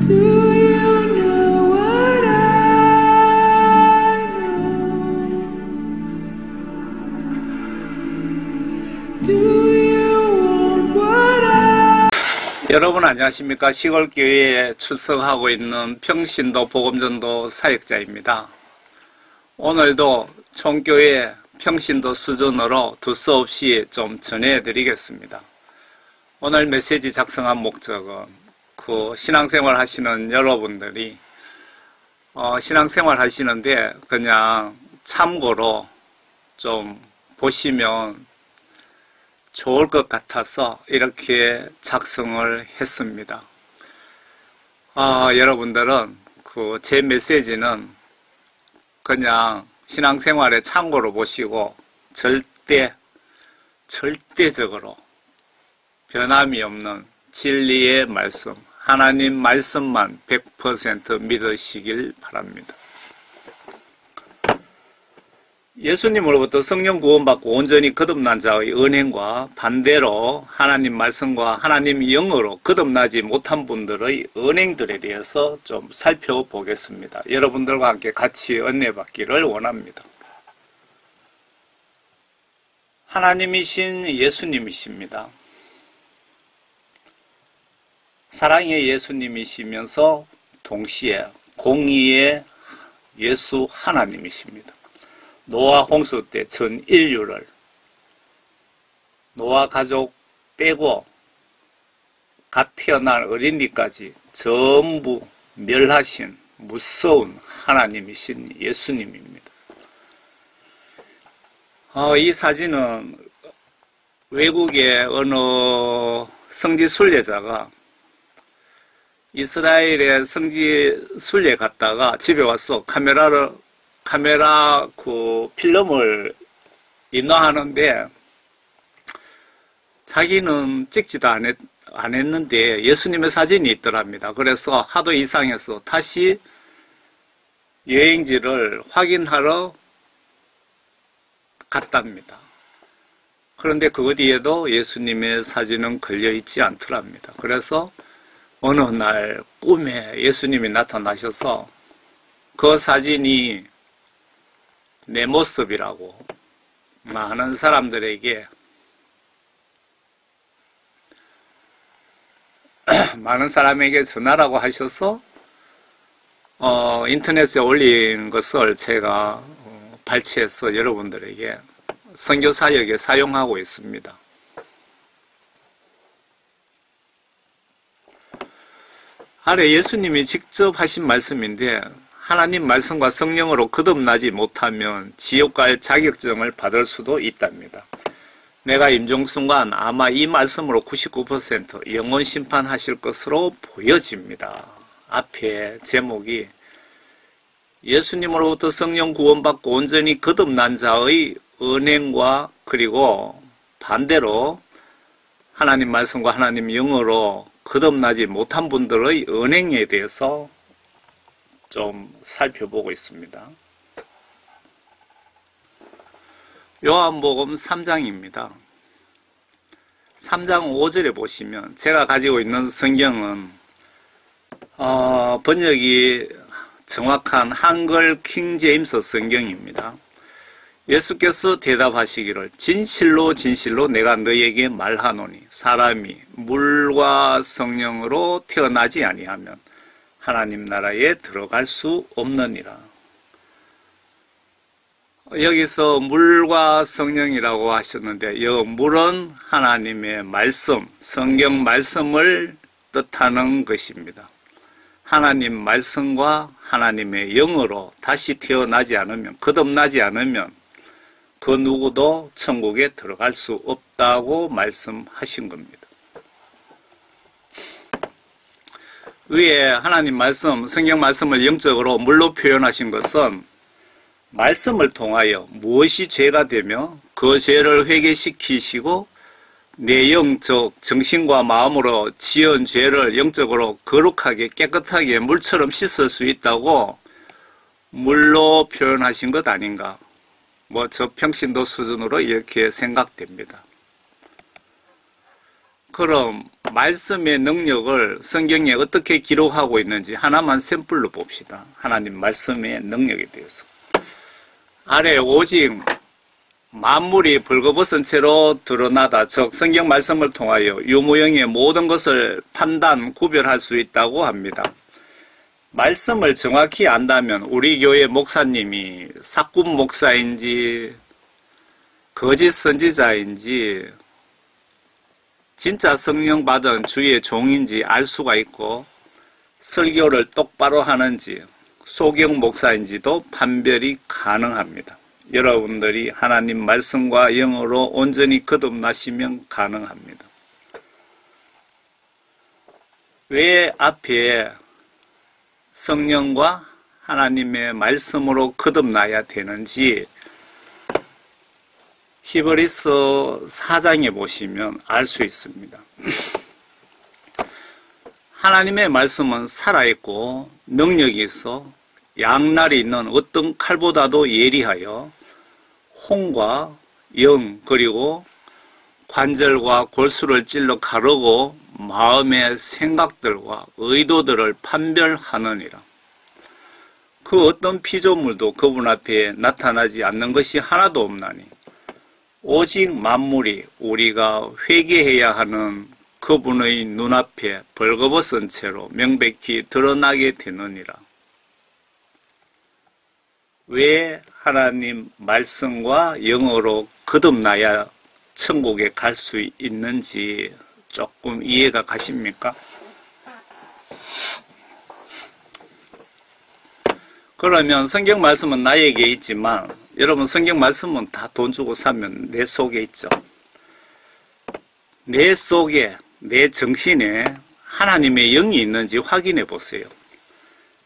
Do you know what I know? Do you want what I 여러분 안녕하십니까? 시골교회에 출석하고 있는 평신도 복음전도 사역자입니다. 오늘도 총교회 평신도 수준으로 두서없이 좀 전해드리겠습니다. 오늘 메시지 작성한 목적은 신앙생활 하시는 여러분들이 신앙생활 하시는데 그냥 참고로 좀 보시면 좋을 것 같아서 이렇게 작성을 했습니다. 여러분들은 제 메시지는 그냥 신앙생활에 참고로 보시고 절대적으로 변함이 없는 진리의 말씀, 하나님 말씀만 100% 믿으시길 바랍니다. 예수님으로부터 성령 구원받고 온전히 거듭난 자의 은행과 반대로 하나님 말씀과 하나님 영으로 거듭나지 못한 분들의 은행들에 대해서 좀 살펴보겠습니다. 여러분들과 함께 같이 은혜받기를 원합니다. 하나님이신 예수님이십니다. 사랑의 예수님이시면서 동시에 공의의 예수 하나님이십니다. 노아 홍수 때 전 인류를 노아 가족 빼고 갓 태어난 어린이까지 전부 멸하신 무서운 하나님이신 예수님입니다. 이 사진은 외국의 어느 성지 순례자가 이스라엘의 성지 순례 갔다가 집에 와서 카메라 필름을 인화하는데 자기는 찍지도 안 했는데 예수님의 사진이 있더랍니다. 그래서 하도 이상해서 다시 여행지를 확인하러 갔답니다. 그런데 그 어디에도 예수님의 사진은 걸려있지 않더랍니다. 그래서 어느 날 꿈에 예수님이 나타나셔서 그 사진이 내 모습이라고 많은 사람들에게 많은 사람에게 전하라고 하셔서 인터넷에 올린 것을 제가 발췌해서 여러분들에게 선교 사역에 사용하고 있습니다. 아래 예수님이 직접 하신 말씀인데 하나님 말씀과 성령으로 거듭나지 못하면 지옥 갈 자격증을 받을 수도 있답니다. 내가 임종순간 아마 이 말씀으로 99% 영원 심판하실 것으로 보여집니다. 앞에 제목이 예수님으로부터 성령 구원받고 온전히 거듭난 자의 은행과 그리고 반대로 하나님 말씀과 하나님 영으로 거듭나지 못한 분들의 은행에 대해서 좀 살펴보고 있습니다. 요한복음 3장입니다. 3장 5절에 보시면 제가 가지고 있는 성경은 번역이 정확한 한글 킹제임스 성경입니다. 예수께서 대답하시기를 진실로 진실로 내가 너에게 말하노니 사람이 물과 성령으로 태어나지 아니하면 하나님 나라에 들어갈 수 없느니라. 여기서 물과 성령이라고 하셨는데 이 물은 하나님의 말씀, 성경 말씀을 뜻하는 것입니다. 하나님 말씀과 하나님의 영으로 다시 태어나지 않으면, 거듭나지 않으면 그 누구도 천국에 들어갈 수 없다고 말씀하신 겁니다. 위에 하나님 말씀, 성경 말씀을 영적으로 물로 표현하신 것은 말씀을 통하여 무엇이 죄가 되며 그 죄를 회개시키시고 내 영적 정신과 마음으로 지은 죄를 영적으로 거룩하게 깨끗하게 물처럼 씻을 수 있다고 물로 표현하신 것 아닌가. 저 평신도 수준으로 이렇게 생각됩니다. 그럼 말씀의 능력을 성경에 어떻게 기록하고 있는지 하나만 샘플로 봅시다. 하나님 말씀의 능력에 대해서. 아래 오직 만물이 벌거벗은 채로 드러나다. 즉 성경 말씀을 통하여 유무형의 모든 것을 판단, 구별할 수 있다고 합니다. 말씀을 정확히 안다면 우리 교회 목사님이 사꾼 목사인지 거짓 선지자인지 진짜 성령 받은 주의 종인지 알 수가 있고 설교를 똑바로 하는지 소경 목사인지도 판별이 가능합니다. 여러분들이 하나님 말씀과 영으로 온전히 거듭나시면 가능합니다. 왜 앞에 성령과 하나님의 말씀으로 거듭나야 되는지 히브리서 4장에 보시면 알 수 있습니다. 하나님의 말씀은 살아있고 능력이 있어 양날이 있는 어떤 칼보다도 예리하여 혼과 영 그리고 관절과 골수를 찔러 가르고 마음의 생각들과 의도들을 판별하느니라. 그 어떤 피조물도 그분 앞에 나타나지 않는 것이 하나도 없나니 오직 만물이 우리가 회개해야 하는 그분의 눈앞에 벌거벗은 채로 명백히 드러나게 되느니라. 왜 하나님 말씀과 영어로 거듭나야 천국에 갈 수 있는지 조금 이해가 가십니까? 그러면 성경 말씀은 나에게 있지만 여러분 성경 말씀은 다 돈 주고 사면 내 속에 있죠. 내 속에 내 정신에 하나님의 영이 있는지 확인해 보세요.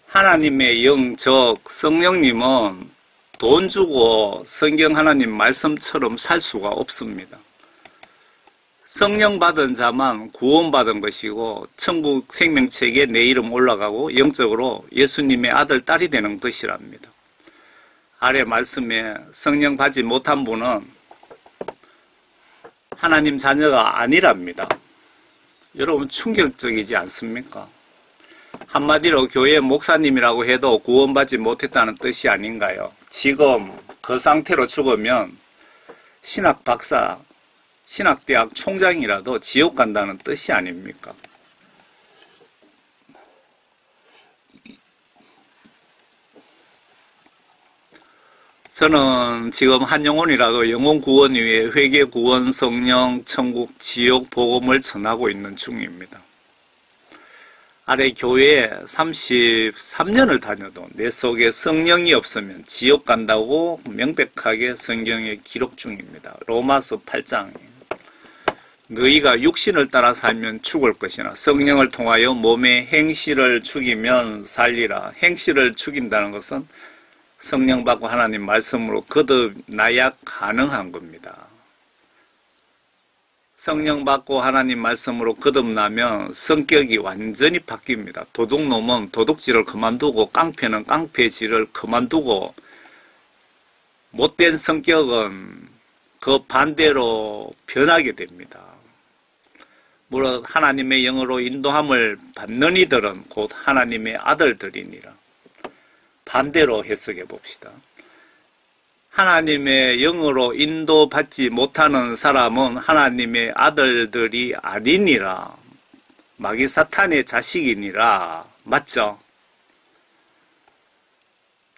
하나님의 영, 즉 성령님은 돈 주고 성경 하나님 말씀처럼 살 수가 없습니다. 성령 받은 자만 구원받은 것이고 천국 생명책에 내 이름 올라가고 영적으로 예수님의 아들, 딸이 되는 것이랍니다. 아래 말씀에 성령 받지 못한 분은 하나님 자녀가 아니랍니다. 여러분 충격적이지 않습니까? 한마디로 교회 목사님이라고 해도 구원받지 못했다는 뜻이 아닌가요? 지금 그 상태로 죽으면 신학 박사, 신학대학 총장이라도 지옥 간다는 뜻이 아닙니까? 저는 지금 한영혼이라도 영혼구원위에 회개구원, 성령, 천국, 지옥, 복음을 전하고 있는 중입니다. 아래 교회에 33년을 다녀도 내 속에 성령이 없으면 지옥 간다고 명백하게 성경에 기록 중입니다. 로마서 8장. 너희가 육신을 따라 살면 죽을 것이나 성령을 통하여 몸의 행실을 죽이면 살리라. 행실을 죽인다는 것은 성령 받고 하나님 말씀으로 거듭나야 가능한 겁니다. 성령 받고 하나님 말씀으로 거듭나면 성격이 완전히 바뀝니다. 도둑놈은 도둑질을 그만두고 깡패는 깡패질을 그만두고 못된 성격은 그 반대로 변하게 됩니다. 물론 하나님의 영으로 인도함을 받는 이들은 곧 하나님의 아들들이니라. 반대로 해석해 봅시다. 하나님의 영으로 인도받지 못하는 사람은 하나님의 아들들이 아니니라. 마귀 사탄의 자식이니라. 맞죠?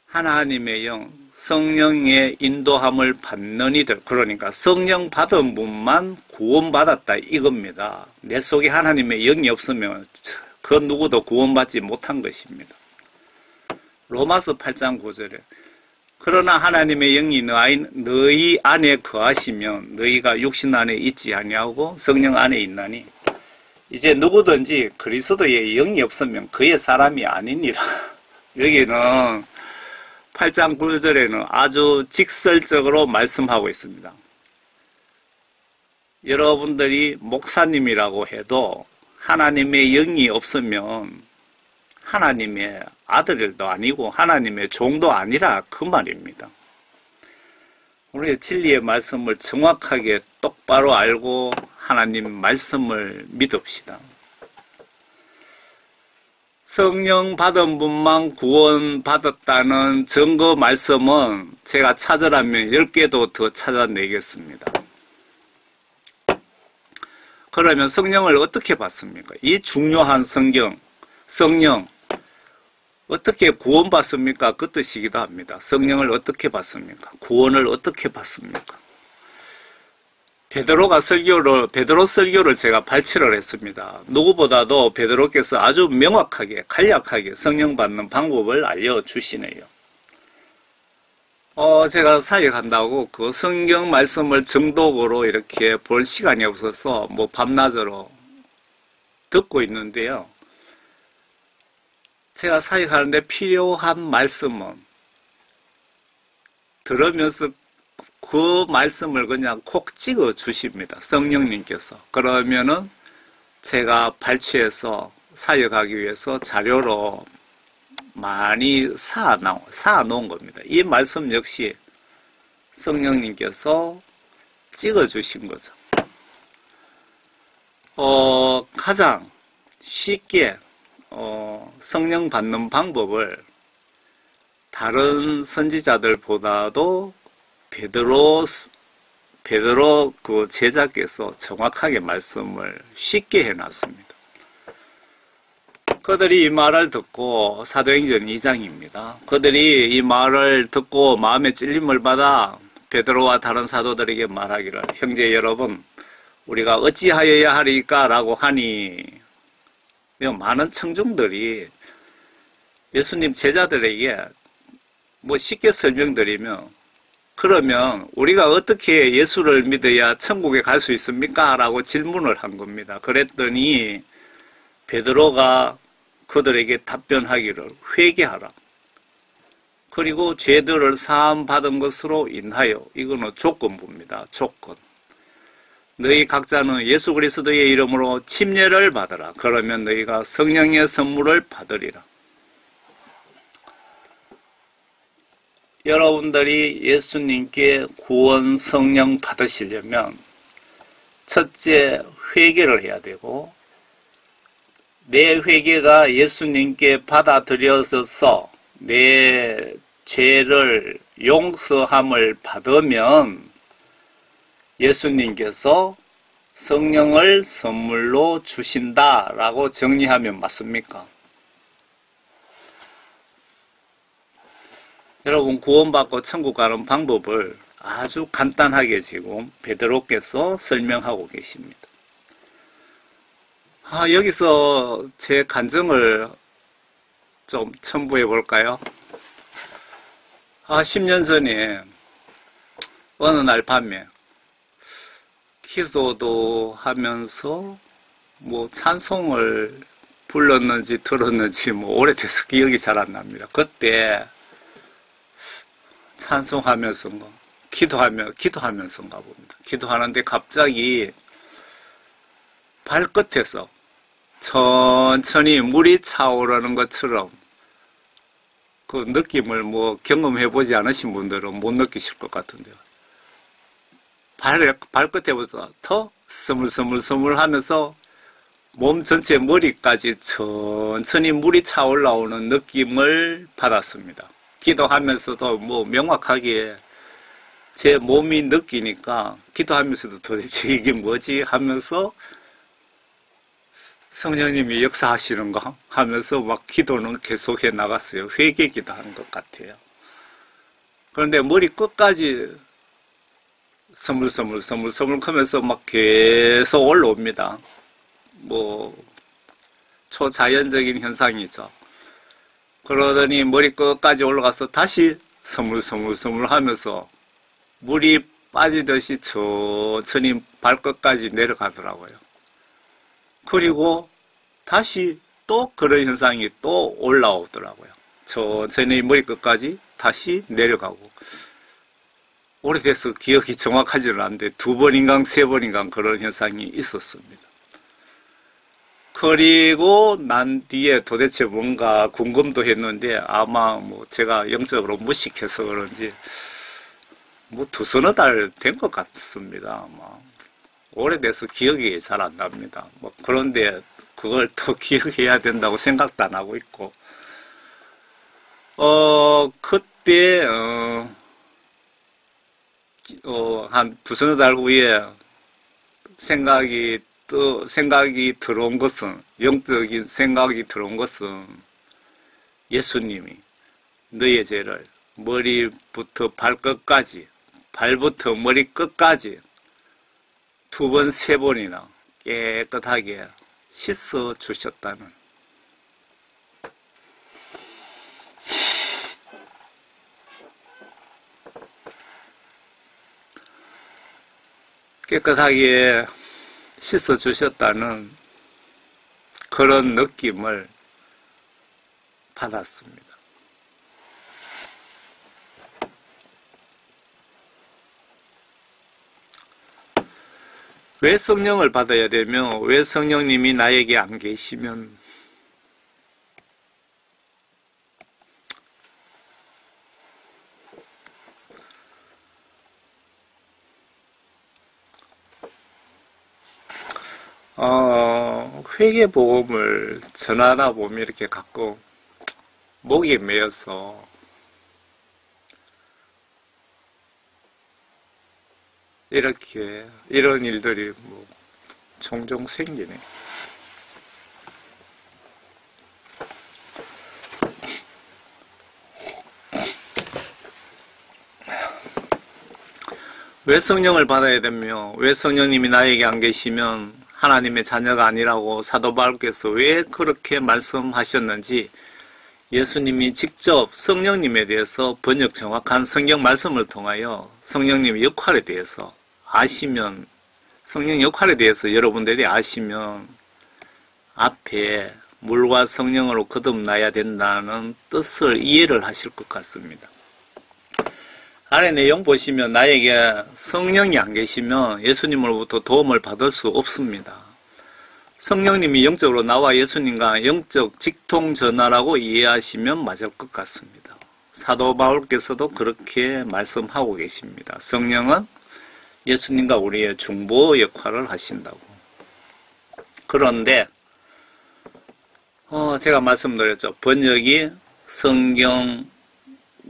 하나님의 영, 성령의 인도함을 받는 이들, 그러니까 성령 받은 분만 구원받았다 이겁니다. 내 속에 하나님의 영이 없으면 그 누구도 구원받지 못한 것입니다. 로마서 8장 9절에 그러나 하나님의 영이 너희 안에 거하시면 너희가 육신 안에 있지 아니하고 성령 안에 있나니 이제 누구든지 그리스도의 영이 없으면 그의 사람이 아니니라. 여기는 8장 9절에는 아주 직설적으로 말씀하고 있습니다. 여러분들이 목사님이라고 해도 하나님의 영이 없으면 하나님의 아들도 아니고 하나님의 종도 아니라 그 말입니다. 우리의 진리의 말씀을 정확하게 똑바로 알고 하나님 말씀을 믿읍시다. 성령 받은 분만 구원 받았다는 증거 말씀은 제가 찾으라면 10개도 더 찾아내겠습니다. 그러면 성령을 어떻게 받습니까? 이 중요한 성령 어떻게 구원받습니까? 그 뜻이기도 합니다. 성령을 어떻게 받습니까? 구원을 어떻게 받습니까? 베드로 설교를 제가 발췌를 했습니다. 누구보다도 베드로께서 아주 명확하게, 간략하게 성령 받는 방법을 알려주시네요. 제가 사역한다고 그 성경 말씀을 정독으로 이렇게 볼 시간이 없어서 뭐 밤낮으로 듣고 있는데요. 제가 사역하는데 필요한 말씀은 들으면서 그 말씀을 그냥 콕 찍어 주십니다. 성령님께서. 그러면은 제가 발췌해서 사역하기 위해서 자료로 많이 쌓아놓은 겁니다. 이 말씀 역시 성령님께서 찍어 주신 거죠. 가장 쉽게 성령 받는 방법을 다른 선지자들보다도 베드로 그 제자께서 정확하게 말씀을 쉽게 해놨습니다. 그들이 이 말을 듣고 사도행전 2장입니다. 그들이 이 말을 듣고 마음에 찔림을 받아 베드로와 다른 사도들에게 말하기를 형제 여러분 우리가 어찌하여야 하리까 라고 하니 많은 청중들이 예수님 제자들에게 뭐 쉽게 설명드리면 그러면 우리가 어떻게 예수를 믿어야 천국에 갈 수 있습니까? 라고 질문을 한 겁니다. 그랬더니 베드로가 그들에게 답변하기를 회개하라. 그리고 죄들을 사함 받은 것으로 인하여 이거는 조건부입니다. 조건. 너희 각자는 예수 그리스도의 이름으로 침례를 받으라. 그러면 너희가 성령의 선물을 받으리라. 여러분들이 예수님께 구원 성령 받으시려면 첫째 회개를 해야 되고 내 회개가 예수님께 받아들여져서 내 죄를 용서함을 받으면 예수님께서 성령을 선물로 주신다라고 정리하면 맞습니까? 여러분 구원받고 천국 가는 방법을 아주 간단하게 지금 베드로께서 설명하고 계십니다. 여기서 제 간증을 좀 첨부해 볼까요? 10년 전에 어느 날 밤에 기도도 하면서 뭐 찬송을 불렀는지 들었는지 뭐 오래돼서 기억이 잘 안 납니다. 그때 찬송하면서인가 기도하면서인가 봅니다. 기도하는데 갑자기 발끝에서 천천히 물이 차오르는 것처럼 그 느낌을 뭐 경험해보지 않으신 분들은 못 느끼실 것 같은데요. 발끝에부터 더 스물스물 하면서 몸 전체 머리까지 천천히 물이 차올라오는 느낌을 받았습니다. 기도하면서도 뭐 명확하게 제 몸이 느끼니까 기도하면서도 도대체 이게 뭐지 하면서 성령님이 역사하시는가 하면서 막 기도는 계속해 나갔어요. 회개 기도하는 것 같아요. 그런데 머리 끝까지 서물서물 하면서 막 계속 올라옵니다. 뭐 초자연적인 현상이죠. 그러더니 머리 끝까지 올라가서 다시 서물서물 하면서 물이 빠지듯이 천천히 발끝까지 내려가더라고요. 그리고 다시 또 그런 현상이 또 올라오더라고요. 천천히 머리 끝까지 다시 내려가고. 오래돼서 기억이 정확하지는 않는데 2번인가 3번인가 그런 현상이 있었습니다. 그리고 난 뒤에 도대체 뭔가 궁금도 했는데 아마 뭐 제가 영적으로 무식해서 그런지 뭐 2서너 달 된 것 같습니다. 아마. 오래돼서 기억이 잘 안 납니다. 뭐 그런데 그걸 또 기억해야 된다고 생각도 안 하고 있고, 그때 한 두서너 달 후에 생각이 들어온 것은, 영적인 생각이 들어온 것은, 예수님이 너의 죄를 머리부터 발끝까지, 발부터 머리 끝까지 2번, 3번이나 깨끗하게 씻어 주셨다는, 깨끗하게 씻어 주셨다는 그런 느낌을 받았습니다. 왜 성령을 받아야 되며, 왜 성령님이 나에게 안 계시면 회개복음을 전하다 보면 이렇게 가끔 목이 메어서 이렇게 이런 일들이 뭐 종종 생기네. 왜 성령을 받아야 되며, 왜 성령님이 나에게 안 계시면 하나님의 자녀가 아니라고 사도 바울께서 왜 그렇게 말씀하셨는지, 예수님이 직접 성령님에 대해서 번역 정확한 성경 말씀을 통하여 성령님의 역할에 대해서 아시면, 성령 역할에 대해서 여러분들이 아시면 앞에 물과 성령으로 거듭나야 된다는 뜻을 이해를 하실 것 같습니다. 아래 내용 보시면 나에게 성령이 안 계시면 예수님으로부터 도움을 받을 수 없습니다. 성령님이 영적으로 나와 예수님과 영적 직통전화라고 이해하시면 맞을 것 같습니다. 사도 바울께서도 그렇게 말씀하고 계십니다. 성령은 예수님과 우리의 중보 역할을 하신다고. 그런데 제가 말씀드렸죠. 번역이 성경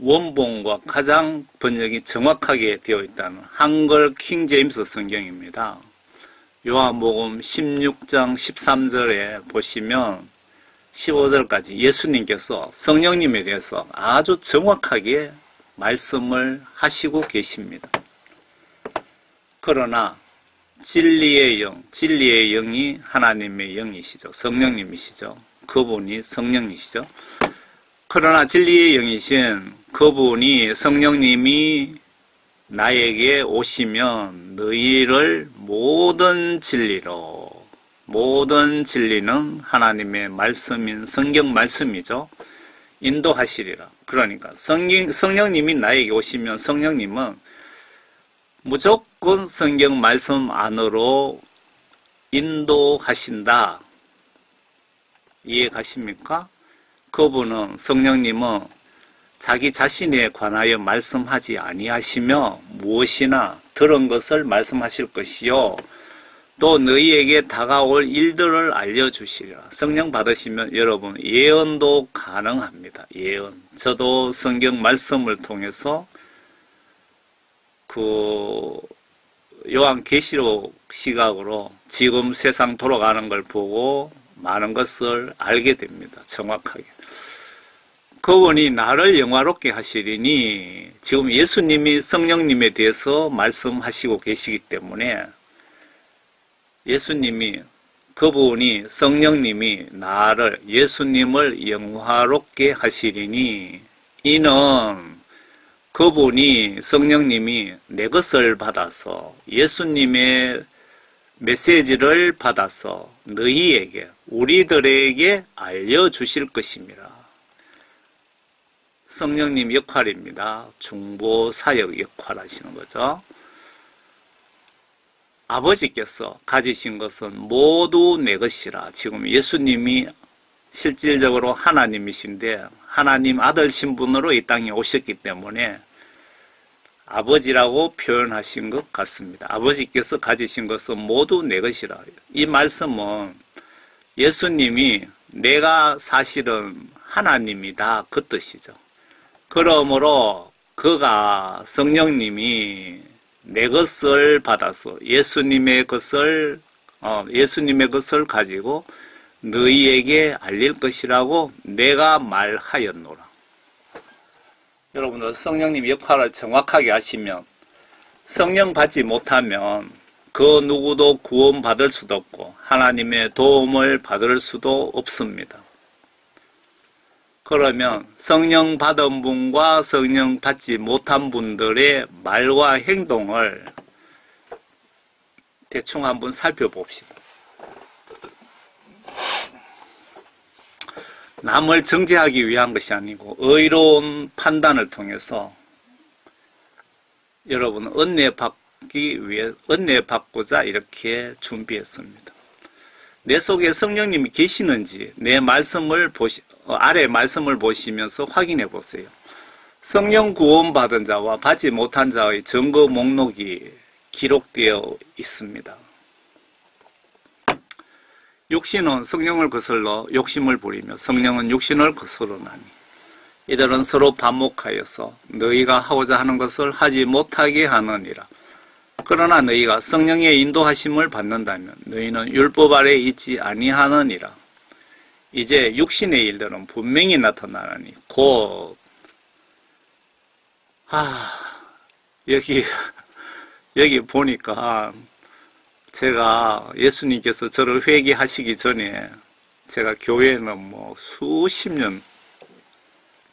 원본과 가장 번역이 정확하게 되어 있다는 한글 킹제임스 성경입니다. 요한복음 16장 13절에 보시면 15절까지 예수님께서 성령님에 대해서 아주 정확하게 말씀을 하시고 계십니다. 그러나 진리의 영이 하나님의 영이시죠. 성령님이시죠. 그분이 성령이시죠. 그러나 진리의 영이신 그분이, 성령님이 나에게 오시면 너희를 모든 진리로, 모든 진리는 하나님의 말씀인 성경 말씀이죠. 인도하시리라. 그러니까 성령님이 나에게 오시면 성령님은 무조건 성경 말씀 안으로 인도하신다. 이해 가십니까? 그분은, 성령님은 자기 자신에 관하여 말씀하지 아니하시며 무엇이나 들은 것을 말씀하실 것이요 또 너희에게 다가올 일들을 알려주시리라. 성령 받으시면 여러분 예언도 가능합니다. 예언. 저도 성경 말씀을 통해서 요한계시록 시각으로 지금 세상 돌아가는 걸 보고 많은 것을 알게 됩니다. 정확하게. 그분이 나를 영화롭게 하시리니, 지금 예수님이 성령님에 대해서 말씀하시고 계시기 때문에 그분이, 성령님이 나를, 예수님을 영화롭게 하시리니, 이는 그분이, 성령님이 내 것을 받아서, 예수님의 메시지를 받아서 너희에게, 우리들에게 알려주실 것입니다. 성령님 역할입니다. 중보 사역 역할 하시는 거죠. 아버지께서 가지신 것은 모두 내 것이라. 지금 예수님이 실질적으로 하나님이신데 하나님 아들 신분으로 이 땅에 오셨기 때문에 아버지라고 표현하신 것 같습니다. 아버지께서 가지신 것은 모두 내 것이라. 이 말씀은 예수님이 내가 사실은 하나님이다 그 뜻이죠. 그러므로 그가 성령님이 내 것을 받아서 예수님의 것을 가지고 너희에게 알릴 것이라고 내가 말하였노라. 여러분들 성령님 역할을 정확하게 아시면 성령 받지 못하면 그 누구도 구원받을 수도 없고 하나님의 도움을 받을 수도 없습니다. 그러면 성령 받은 분과 성령 받지 못한 분들의 말과 행동을 대충 한번 살펴봅시다. 남을 정죄하기 위한 것이 아니고 의로운 판단을 통해서 여러분 은혜 받고자 이렇게 준비했습니다. 내 속에 성령님이 계시는지 내 말씀을 아래 말씀을 보시면서 확인해 보세요. 성령 구원 받은 자와 받지 못한 자의 증거 목록이 기록되어 있습니다. 육신은 성령을 거슬러 욕심을 부리며 성령은 육신을 거스르나니 이들은 서로 반목하여서 너희가 하고자 하는 것을 하지 못하게 하느니라. 그러나 너희가 성령의 인도하심을 받는다면 너희는 율법 아래 있지 아니하느니라. 이제 육신의 일들은 분명히 나타나니 곧 여기 보니까 제가 예수님께서 저를 회개하시기 전에 제가 교회는 수십 년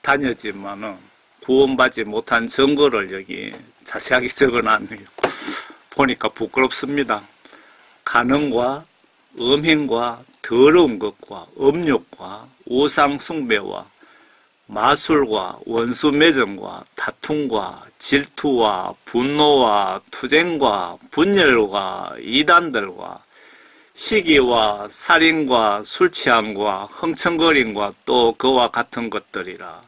다녔지만은 구원받지 못한 증거를 여기 자세하게 적어놨네요. 보니까 부끄럽습니다. 간음과 음행과 더러운 것과 음욕과 우상 숭배와 마술과 원수 매정과 다툼과 질투와 분노와 투쟁과 분열과 이단들과 시기와 살인과 술취함과 흥청거림과 또 그와 같은 것들이라.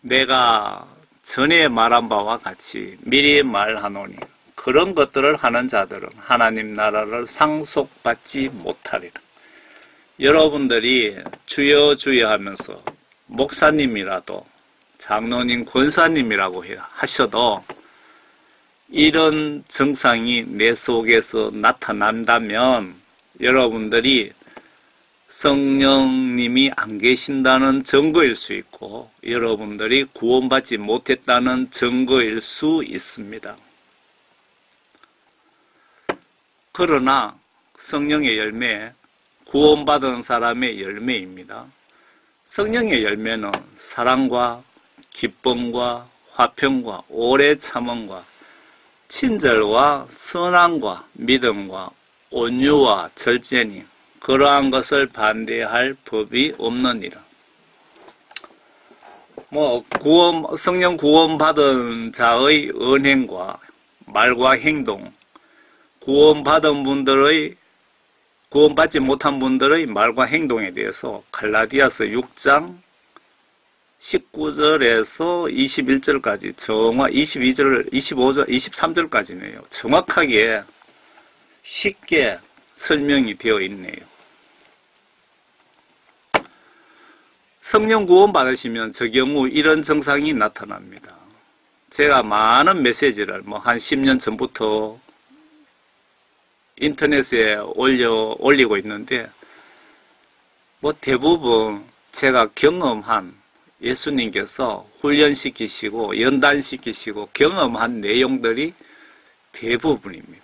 내가 전에 말한 바와 같이 미리 말하노니 그런 것들을 하는 자들은 하나님 나라를 상속받지 못하리라. 여러분들이 주여 주여 하면서 목사님이라도 장로님 권사님이라고 하셔도 이런 증상이 내 속에서 나타난다면 여러분들이 성령님이 안 계신다는 증거일 수 있고 여러분들이 구원받지 못했다는 증거일 수 있습니다. 그러나 성령의 열매, 구원받은 사람의 열매입니다. 성령의 열매는 사랑과 기쁨과 화평과 오래 참음과 친절과 선함과 믿음과 온유와 절제니 그러한 것을 반대할 법이 없느니라. 성령 구원받은 자의 언행과 말과 행동, 구원받지 못한 분들의 말과 행동에 대해서 갈라디아서 6장 19절에서 21절까지 22절, 25절, 23절까지네요. 정확하게 쉽게 설명이 되어 있네요. 성령 구원 받으시면 저 경우 이런 증상이 나타납니다. 제가 많은 메시지를 한 10년 전부터 인터넷에 올리고 있는데 대부분 제가 경험한 예수님께서 훈련시키시고 연단시키시고 경험한 내용들이 대부분입니다.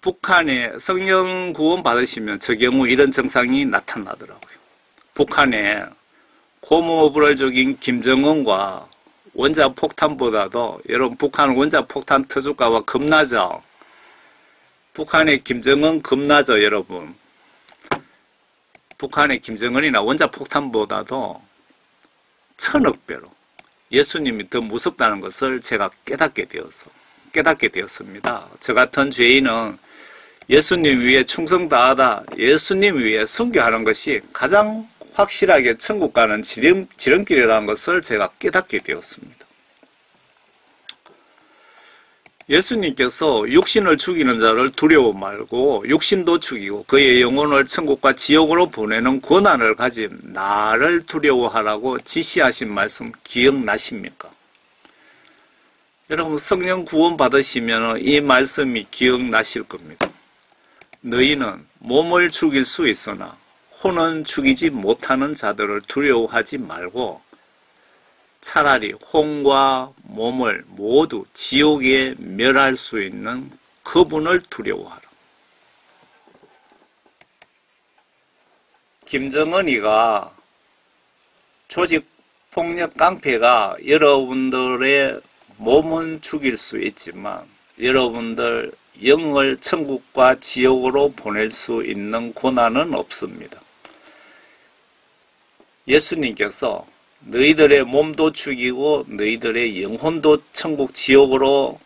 북한에 성령 구원 받으시면 저 경우 이런 증상이 나타나더라고요. 북한에 고무부를족인 김정은과 원자폭탄보다도 여러분 북한 원자폭탄 터질까봐 겁나죠? 북한의 김정은 겁나죠 여러분? 북한의 김정은이나 원자폭탄보다도 1000억 배로 예수님이 더 무섭다는 것을 제가 깨닫게 되었습니다. 저 같은 죄인은 예수님 위에 충성 다하다 예수님 위에 순교하는 것이 가장 확실하게 천국 가는 지름길이라는 것을 제가 깨닫게 되었습니다. 예수님께서 육신을 죽이는 자를 두려워 말고 육신도 죽이고 그의 영혼을 천국과 지옥으로 보내는 권한을 가진 나를 두려워하라고 지시하신 말씀 기억나십니까? 여러분 성령 구원 받으시면 이 말씀이 기억나실 겁니다. 너희는 몸을 죽일 수 있으나 혼은 죽이지 못하는 자들을 두려워하지 말고 차라리 혼과 몸을 모두 지옥에 멸할 수 있는 그분을 두려워하라. 김정은이가 조직폭력 깡패가 여러분들의 몸은 죽일 수 있지만 여러분들 영을 천국과 지옥으로 보낼 수 있는 권한은 없습니다. 예수님께서 너희들의 몸도 죽이고 너희들의 영혼도 천국 지옥으로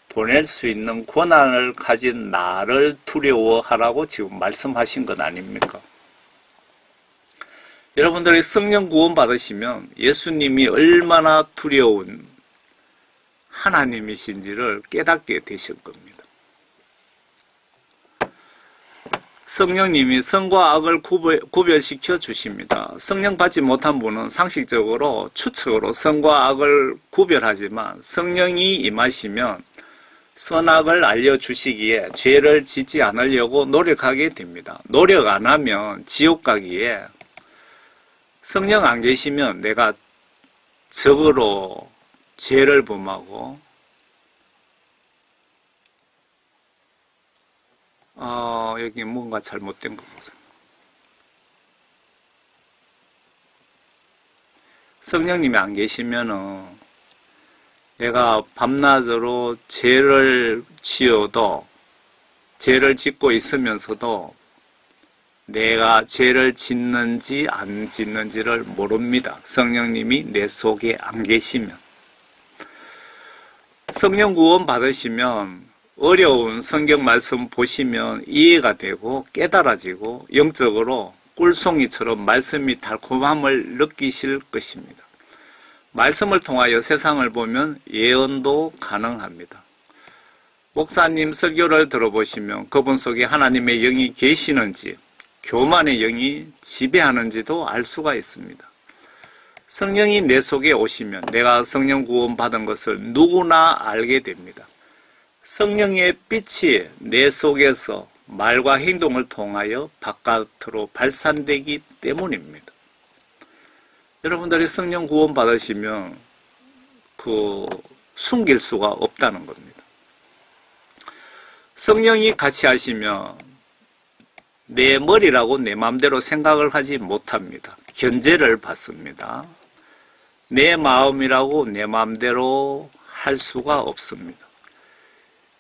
보낼 수 있는 권한을 가진 나를 두려워하라고 지금 말씀하신 건 아닙니까? 여러분들이 성령 구원 받으시면 예수님이 얼마나 두려운 하나님이신지를 깨닫게 되실 겁니다. 성령님이 선과 악을 구별시켜 주십니다. 성령 받지 못한 분은 상식적으로 추측으로 선과 악을 구별하지만 성령이 임하시면 선악을 알려주시기에 죄를 짓지 않으려고 노력하게 됩니다. 노력 안 하면 지옥 가기에 성령 안 계시면 내가 적으로 죄를 범하고 여기 뭔가 잘못된 거 보세요. 성령님이 안 계시면은 내가 밤낮으로 죄를 지어도 죄를 짓고 있으면서도 내가 죄를 짓는지 안 짓는지를 모릅니다. 성령님이 내 속에 안 계시면. 성령 구원 받으시면 어려운 성경 말씀 보시면 이해가 되고 깨달아지고 영적으로 꿀송이처럼 말씀이 달콤함을 느끼실 것입니다. 말씀을 통하여 세상을 보면 예언도 가능합니다. 목사님 설교를 들어보시면 그분 속에 하나님의 영이 계시는지 교만의 영이 지배하는지도 알 수가 있습니다. 성령이 내 속에 오시면 내가 성령 구원 받은 것을 누구나 알게 됩니다. 성령의 빛이 내 속에서 말과 행동을 통하여 바깥으로 발산되기 때문입니다. 여러분들이 성령 구원 받으시면 숨길 수가 없다는 겁니다. 성령이 같이 하시면 내 머리라고 내 마음대로 생각을 하지 못합니다. 견제를 받습니다. 내 마음이라고 내 마음대로 할 수가 없습니다.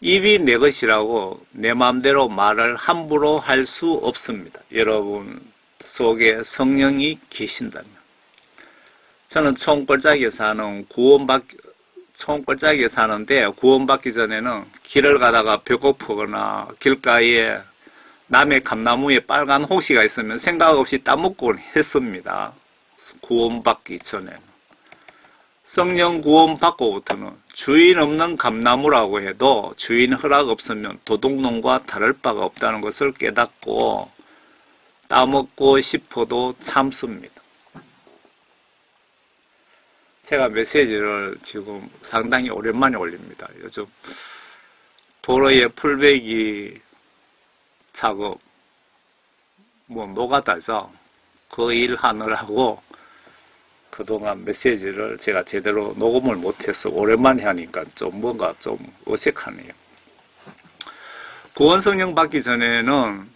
입이 내 것이라고 내 마음대로 말을 함부로 할 수 없습니다. 여러분 속에 성령이 계신다면. 저는 총골짜기에 사는데 구원받기 전에는 길을 가다가 배고프거나 길가에 남의 감나무에 빨간 호시가 있으면 생각 없이 따먹곤 했습니다. 구원받기 전에는. 성령 구원받고부터는 주인 없는 감나무라고 해도 주인 허락 없으면 도둑놈과 다를 바가 없다는 것을 깨닫고 따먹고 싶어도 참습니다. 제가 메시지를 지금 상당히 오랜만에 올립니다. 요즘 도로의 풀베기 작업 노가다죠. 그 일 하느라고 그동안 메시지를 제가 제대로 녹음을 못해서 오랜만에 하니까 뭔가 좀 어색하네요. 구원성령 받기 전에는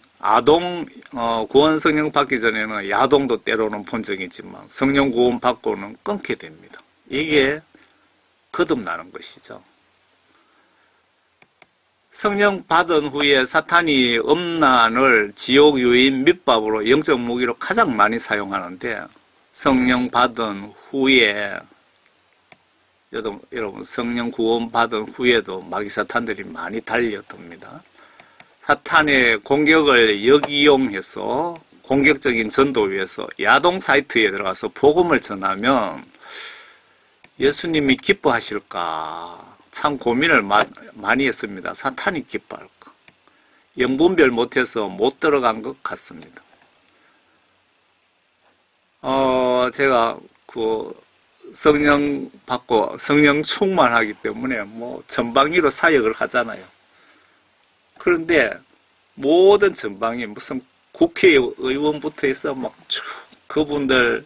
구원성령 받기 전에는 야동도 때로는 본 적이 있지만 성령 구원 받고는 끊게 됩니다. 이게 거듭나는 것이죠. 성령 받은 후에 사탄이 음란을 지옥 유인 밑밥으로 영적 무기로 가장 많이 사용하는데 성령 받은 후에 여러분 성령 구원 받은 후에도 마귀 사탄들이 많이 달려듭니다. 사탄의 공격을 역이용해서 공격적인 전도위에서 야동 사이트에 들어가서 복음을 전하면 예수님이 기뻐하실까 참 고민을 많이 했습니다. 사탄이 기뻐할까? 영분별 못해서 못 들어간 것 같습니다. 제가 성령 받고 성령 충만하기 때문에 뭐 전방위로 사역을 하잖아요. 그런데 모든 전방위 무슨 국회의원부터 해서 막 쭉 그분들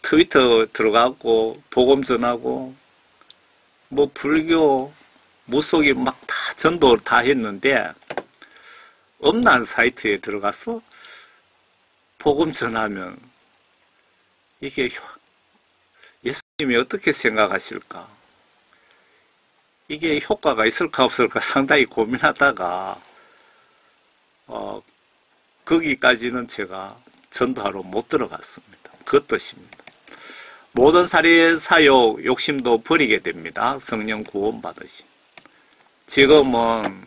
트위터 들어가고 복음 전하고 뭐 불교 무속이 막 다 전도 다 했는데 음란 사이트에 들어가서 복음 전하면 이게 예수님이 어떻게 생각하실까? 이게 효과가 있을까 없을까 상당히 고민하다가 거기까지는 제가 전도하러 못 들어갔습니다. 그 뜻입니다. 모든 살인 사욕 욕심도 버리게 됩니다. 성령 구원 받으시. 지금은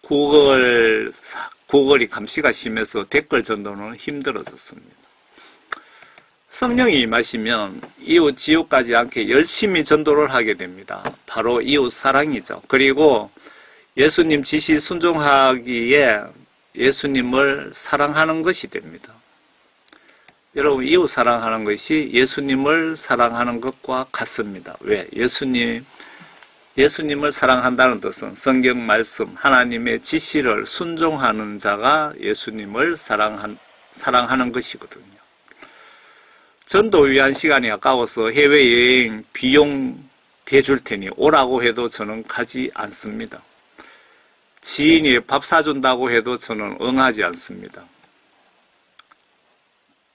구글이 감시가 심해서 댓글 전도는 힘들어졌습니다. 성령이 임하시면 이웃 지옥 가지 않게 열심히 전도를 하게 됩니다. 바로 이웃 사랑이죠. 그리고 예수님 지시 순종하기에 예수님을 사랑하는 것이 됩니다. 여러분, 이웃 사랑하는 것이 예수님을 사랑하는 것과 같습니다. 왜? 예수님을 사랑한다는 뜻은 성경 말씀, 하나님의 지시를 순종하는 자가 예수님을 사랑하는 것이거든요. 전도 위한 시간이 아까워서 해외여행 비용 대줄 테니 오라고 해도 저는 가지 않습니다. 지인이 밥 사준다고 해도 저는 응하지 않습니다.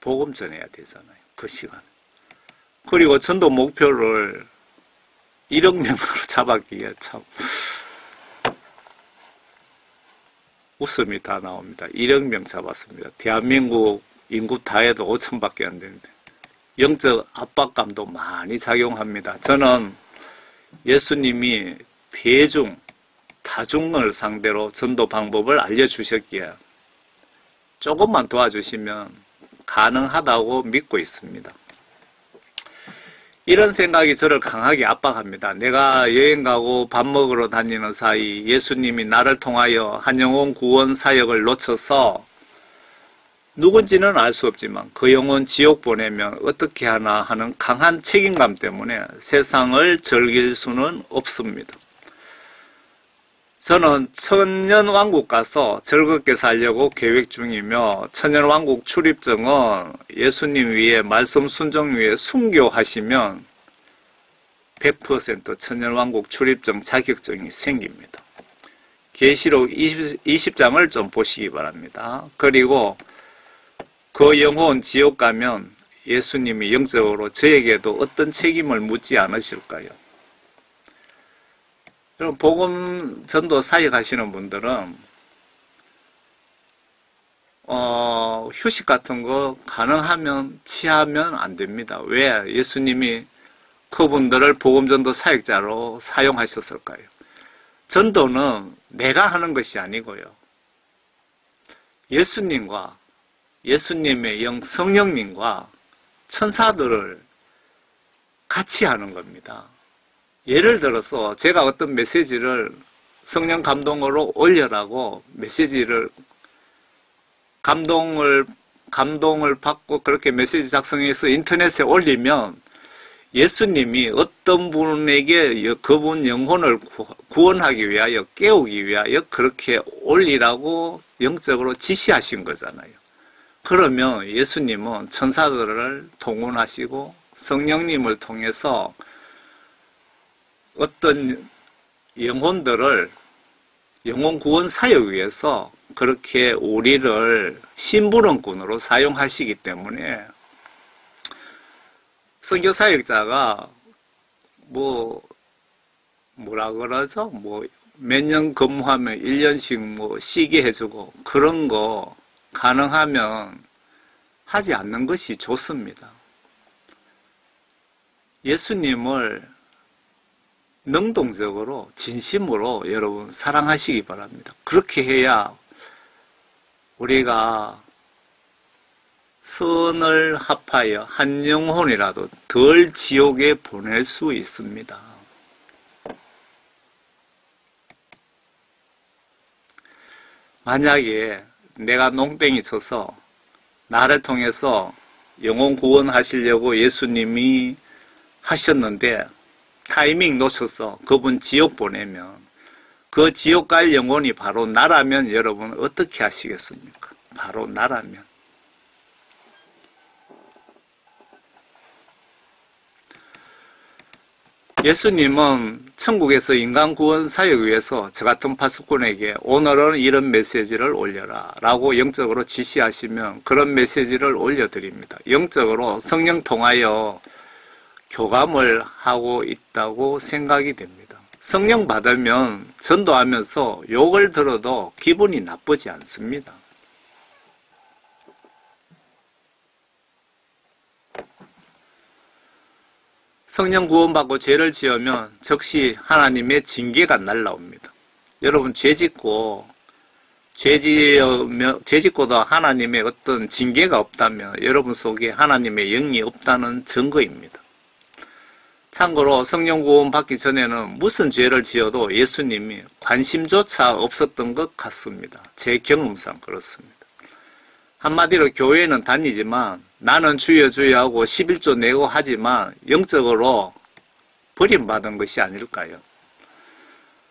복음 전해야 되잖아요. 그 시간. 그리고 전도 목표를 1억 명으로 잡았기에 참 웃음이 다 나옵니다. 1억 명 잡았습니다. 대한민국 인구 다 해도 5천밖에 안 되는데 영적 압박감도 많이 작용합니다. 저는 예수님이 다중을 상대로 전도 방법을 알려주셨기에 조금만 도와주시면 가능하다고 믿고 있습니다. 이런 생각이 저를 강하게 압박합니다. 내가 여행 가고 밥 먹으러 다니는 사이 예수님이 나를 통하여 한 영혼 구원 사역을 놓쳐서 누군지는 알 수 없지만 그 영혼 지옥 보내면 어떻게 하나 하는 강한 책임감 때문에 세상을 즐길 수는 없습니다. 저는 천년왕국 가서 즐겁게 살려고 계획 중이며 천년왕국 출입증은 예수님 위에 말씀 순종 위에 순교하시면 100% 천년왕국 출입증 자격증이 생깁니다. 계시록 20장을 좀 보시기 바랍니다. 그리고 그 영혼 지옥 가면 예수님이 영적으로 저에게도 어떤 책임을 묻지 않으실까요? 여러분, 복음 전도 사역하시는 분들은 휴식 같은 거 가능하면 취하면 안 됩니다. 왜? 예수님이 그분들을 복음 전도 사역자로 사용하셨을까요? 전도는 내가 하는 것이 아니고요. 예수님과 예수님의 영 성령님과 천사들을 같이 하는 겁니다. 예를 들어서 제가 어떤 메시지를 성령 감동으로 올려라고 메시지를 감동을 받고 그렇게 메시지 작성해서 인터넷에 올리면 예수님이 어떤 분에게 그분 영혼을 구원하기 위하여 깨우기 위하여 그렇게 올리라고 영적으로 지시하신 거잖아요. 그러면 예수님은 천사들을 동원하시고 성령님을 통해서 어떤 영혼들을 영혼 구원 사역 위해서 그렇게 우리를 심부름꾼으로 사용하시기 때문에 선교 사역자가 뭐라 그러죠? 몇 년 근무하면 1년씩 쉬게 해주고 그런 거 가능하면 하지 않는 것이 좋습니다. 예수님을 능동적으로 진심으로 여러분 사랑하시기 바랍니다. 그렇게 해야 우리가 선을 합하여 한 영혼이라도 덜 지옥에 보낼 수 있습니다. 만약에 내가 농땡이 쳐서 나를 통해서 영혼 구원하시려고 예수님이 하셨는데 타이밍 놓쳐서 그분 지옥 보내면 그 지옥 갈 영혼이 바로 나라면 여러분 어떻게 하시겠습니까? 바로 나라면. 예수님은 천국에서 인간 구원 사역을 위해서 저 같은 파수꾼에게 오늘은 이런 메시지를 올려라 라고 영적으로 지시하시면 그런 메시지를 올려드립니다. 영적으로 성령 통하여 교감을 하고 있다고 생각이 됩니다. 성령 받으면 전도하면서 욕을 들어도 기분이 나쁘지 않습니다. 성령 구원받고 죄를 지으면 즉시 하나님의 징계가 날라옵니다. 여러분 죄 짓고도 하나님의 어떤 징계가 없다면 여러분 속에 하나님의 영이 없다는 증거입니다. 참고로 성령 구원 받기 전에는 무슨 죄를 지어도 예수님이 관심조차 없었던 것 같습니다. 제 경험상 그렇습니다. 한마디로 교회는 다니지만 나는 주여 주여 하고 11조 내고 하지만 영적으로 버림받은 것이 아닐까요?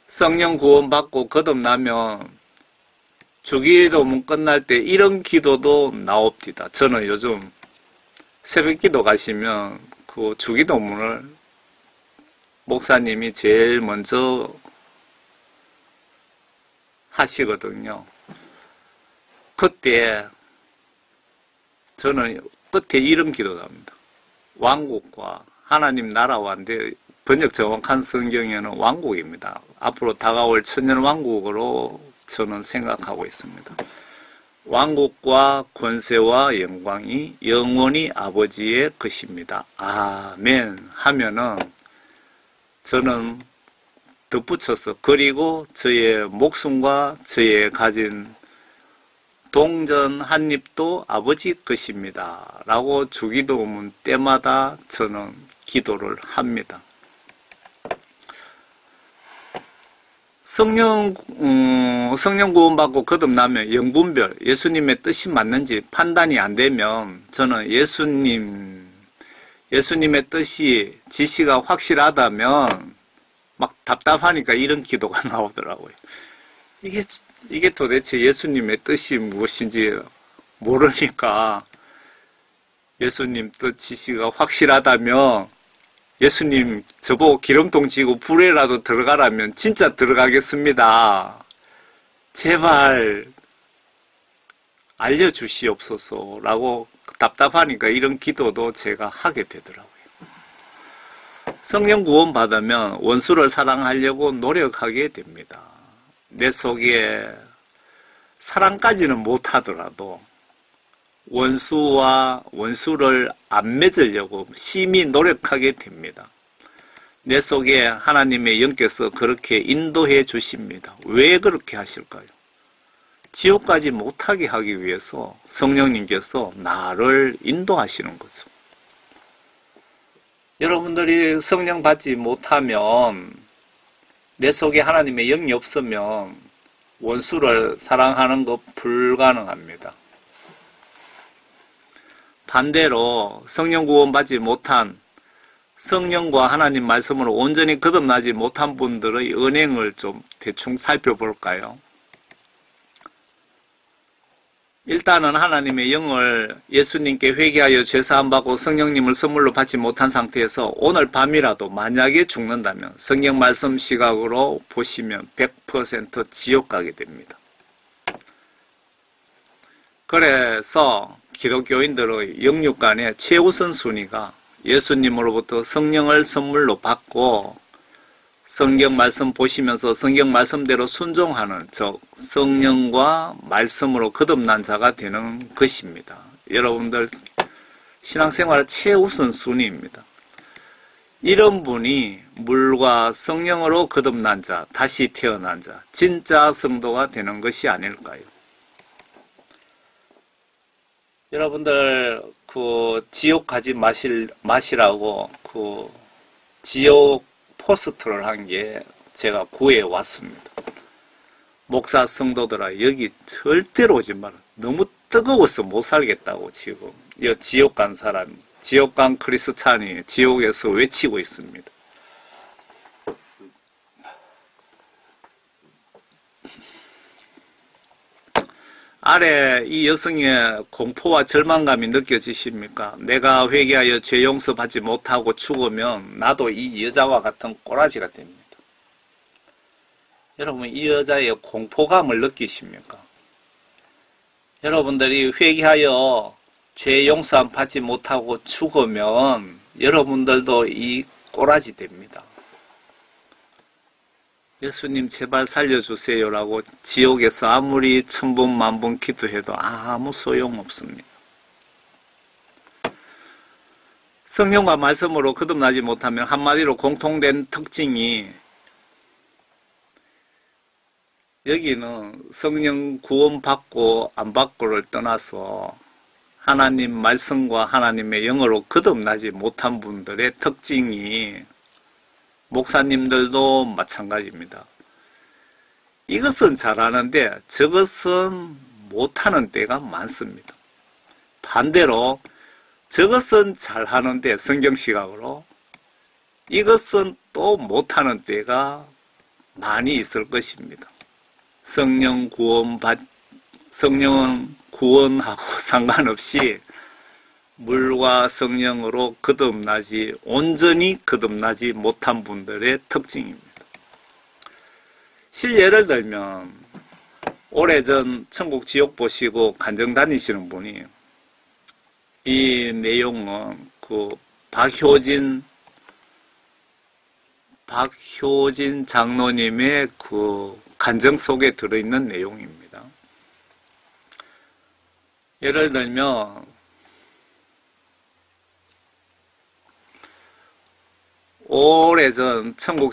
성령 구원받고 거듭나면 주기도문 끝날 때 이런 기도도 나옵니다. 저는 요즘 새벽기도 가시면 그 주기도문을 목사님이 제일 먼저 하시거든요. 그때 저는 끝에 이런 기도를 합니다. 왕국과 하나님 나라와인데 번역 정확한 성경에는 왕국입니다. 앞으로 다가올 천년 왕국으로 저는 생각하고 있습니다. 왕국과 권세와 영광이 영원히 아버지의 것입니다. 아멘 하면은 저는 덧붙여서 그리고 저의 목숨과 저의 가진 동전 한 입도 아버지 것입니다. 라고 주기도문 때마다 저는 기도를 합니다. 성령 구원받고 거듭나면 영분별, 예수님의 뜻이 맞는지 판단이 안 되면 저는 예수님의 뜻이 지시가 확실하다면 막 답답하니까 이런 기도가 나오더라고요. 이게 도대체 예수님의 뜻이 무엇인지 모르니까 예수님 뜻 지시가 확실하다면 예수님 저보고 기름통 지고 불에라도 들어가라면 진짜 들어가겠습니다. 제발 알려주시옵소서 라고 답답하니까 이런 기도도 제가 하게 되더라고요. 성령 구원 받으면 원수를 사랑하려고 노력하게 됩니다. 내 속에 사랑까지는 못하더라도 원수를 안 맺으려고 심히 노력하게 됩니다. 내 속에 하나님의 영께서 그렇게 인도해 주십니다. 왜 그렇게 하실까요? 지옥까지 못하게 하기 위해서 성령님께서 나를 인도하시는 거죠. 여러분들이 성령 받지 못하면 내 속에 하나님의 영이 없으면 원수를 사랑하는 것 불가능합니다. 반대로 성령 구원받지 못한 성령과 하나님 말씀으로 온전히 거듭나지 못한 분들의 은행을 좀 대충 살펴볼까요? 일단은 하나님의 영을 예수님께 회개하여 죄사함 받고 성령님을 선물로 받지 못한 상태에서 오늘 밤이라도 만약에 죽는다면 성경 말씀 시각으로 보시면 100% 지옥 가게 됩니다. 그래서 기독교인들의 영육간의 최우선 순위가 예수님으로부터 성령을 선물로 받고 성경 말씀 보시면서 성경 말씀대로 순종하는 즉 성령과 말씀으로 거듭난 자가 되는 것입니다. 여러분들 신앙생활 최우선 순위입니다. 이런 분이 물과 성령으로 거듭난 자, 다시 태어난 자, 진짜 성도가 되는 것이 아닐까요? 여러분들 지옥 가지 마시라고 지옥 포스터를 한 게 제가 구해 왔습니다. 목사 성도들아, 여기 절대로 오지 마라. 너무 뜨거워서 못 살겠다고 지금 이 지옥 간 사람, 지옥 간 크리스찬이 지옥에서 외치고 있습니다. 아래 이 여성의 공포와 절망감이 느껴지십니까? 내가 회개하여 죄 용서받지 못하고 죽으면 나도 이 여자와 같은 꼬라지가 됩니다. 여러분, 이 여자의 공포감을 느끼십니까? 여러분들이 회개하여 죄 용서 받지 못하고 죽으면 여러분들도 이 꼬라지 됩니다. 예수님 제발 살려주세요라고 지옥에서 아무리 천번 만번 기도해도 아무 소용없습니다. 성령과 말씀으로 거듭나지 못하면 한마디로 공통된 특징이, 여기는 성령 구원받고 안 받고를 떠나서 하나님 말씀과 하나님의 영으로 거듭나지 못한 분들의 특징이, 목사님들도 마찬가지입니다. 이것은 잘하는데 저것은 못하는 때가 많습니다. 반대로 저것은 잘하는데 성경시각으로 이것은 또 못하는 때가 많이 있을 것입니다. 성령은 구원하고 상관없이 물과 성령으로 온전히 거듭나지 못한 분들의 특징입니다. 실예를 들면, 오래전 천국 지옥 보시고 간증 다니시는 분이, 이 내용은 박효진 장로님의 간증 속에 들어있는 내용입니다. 예를 들면, 오래전 천국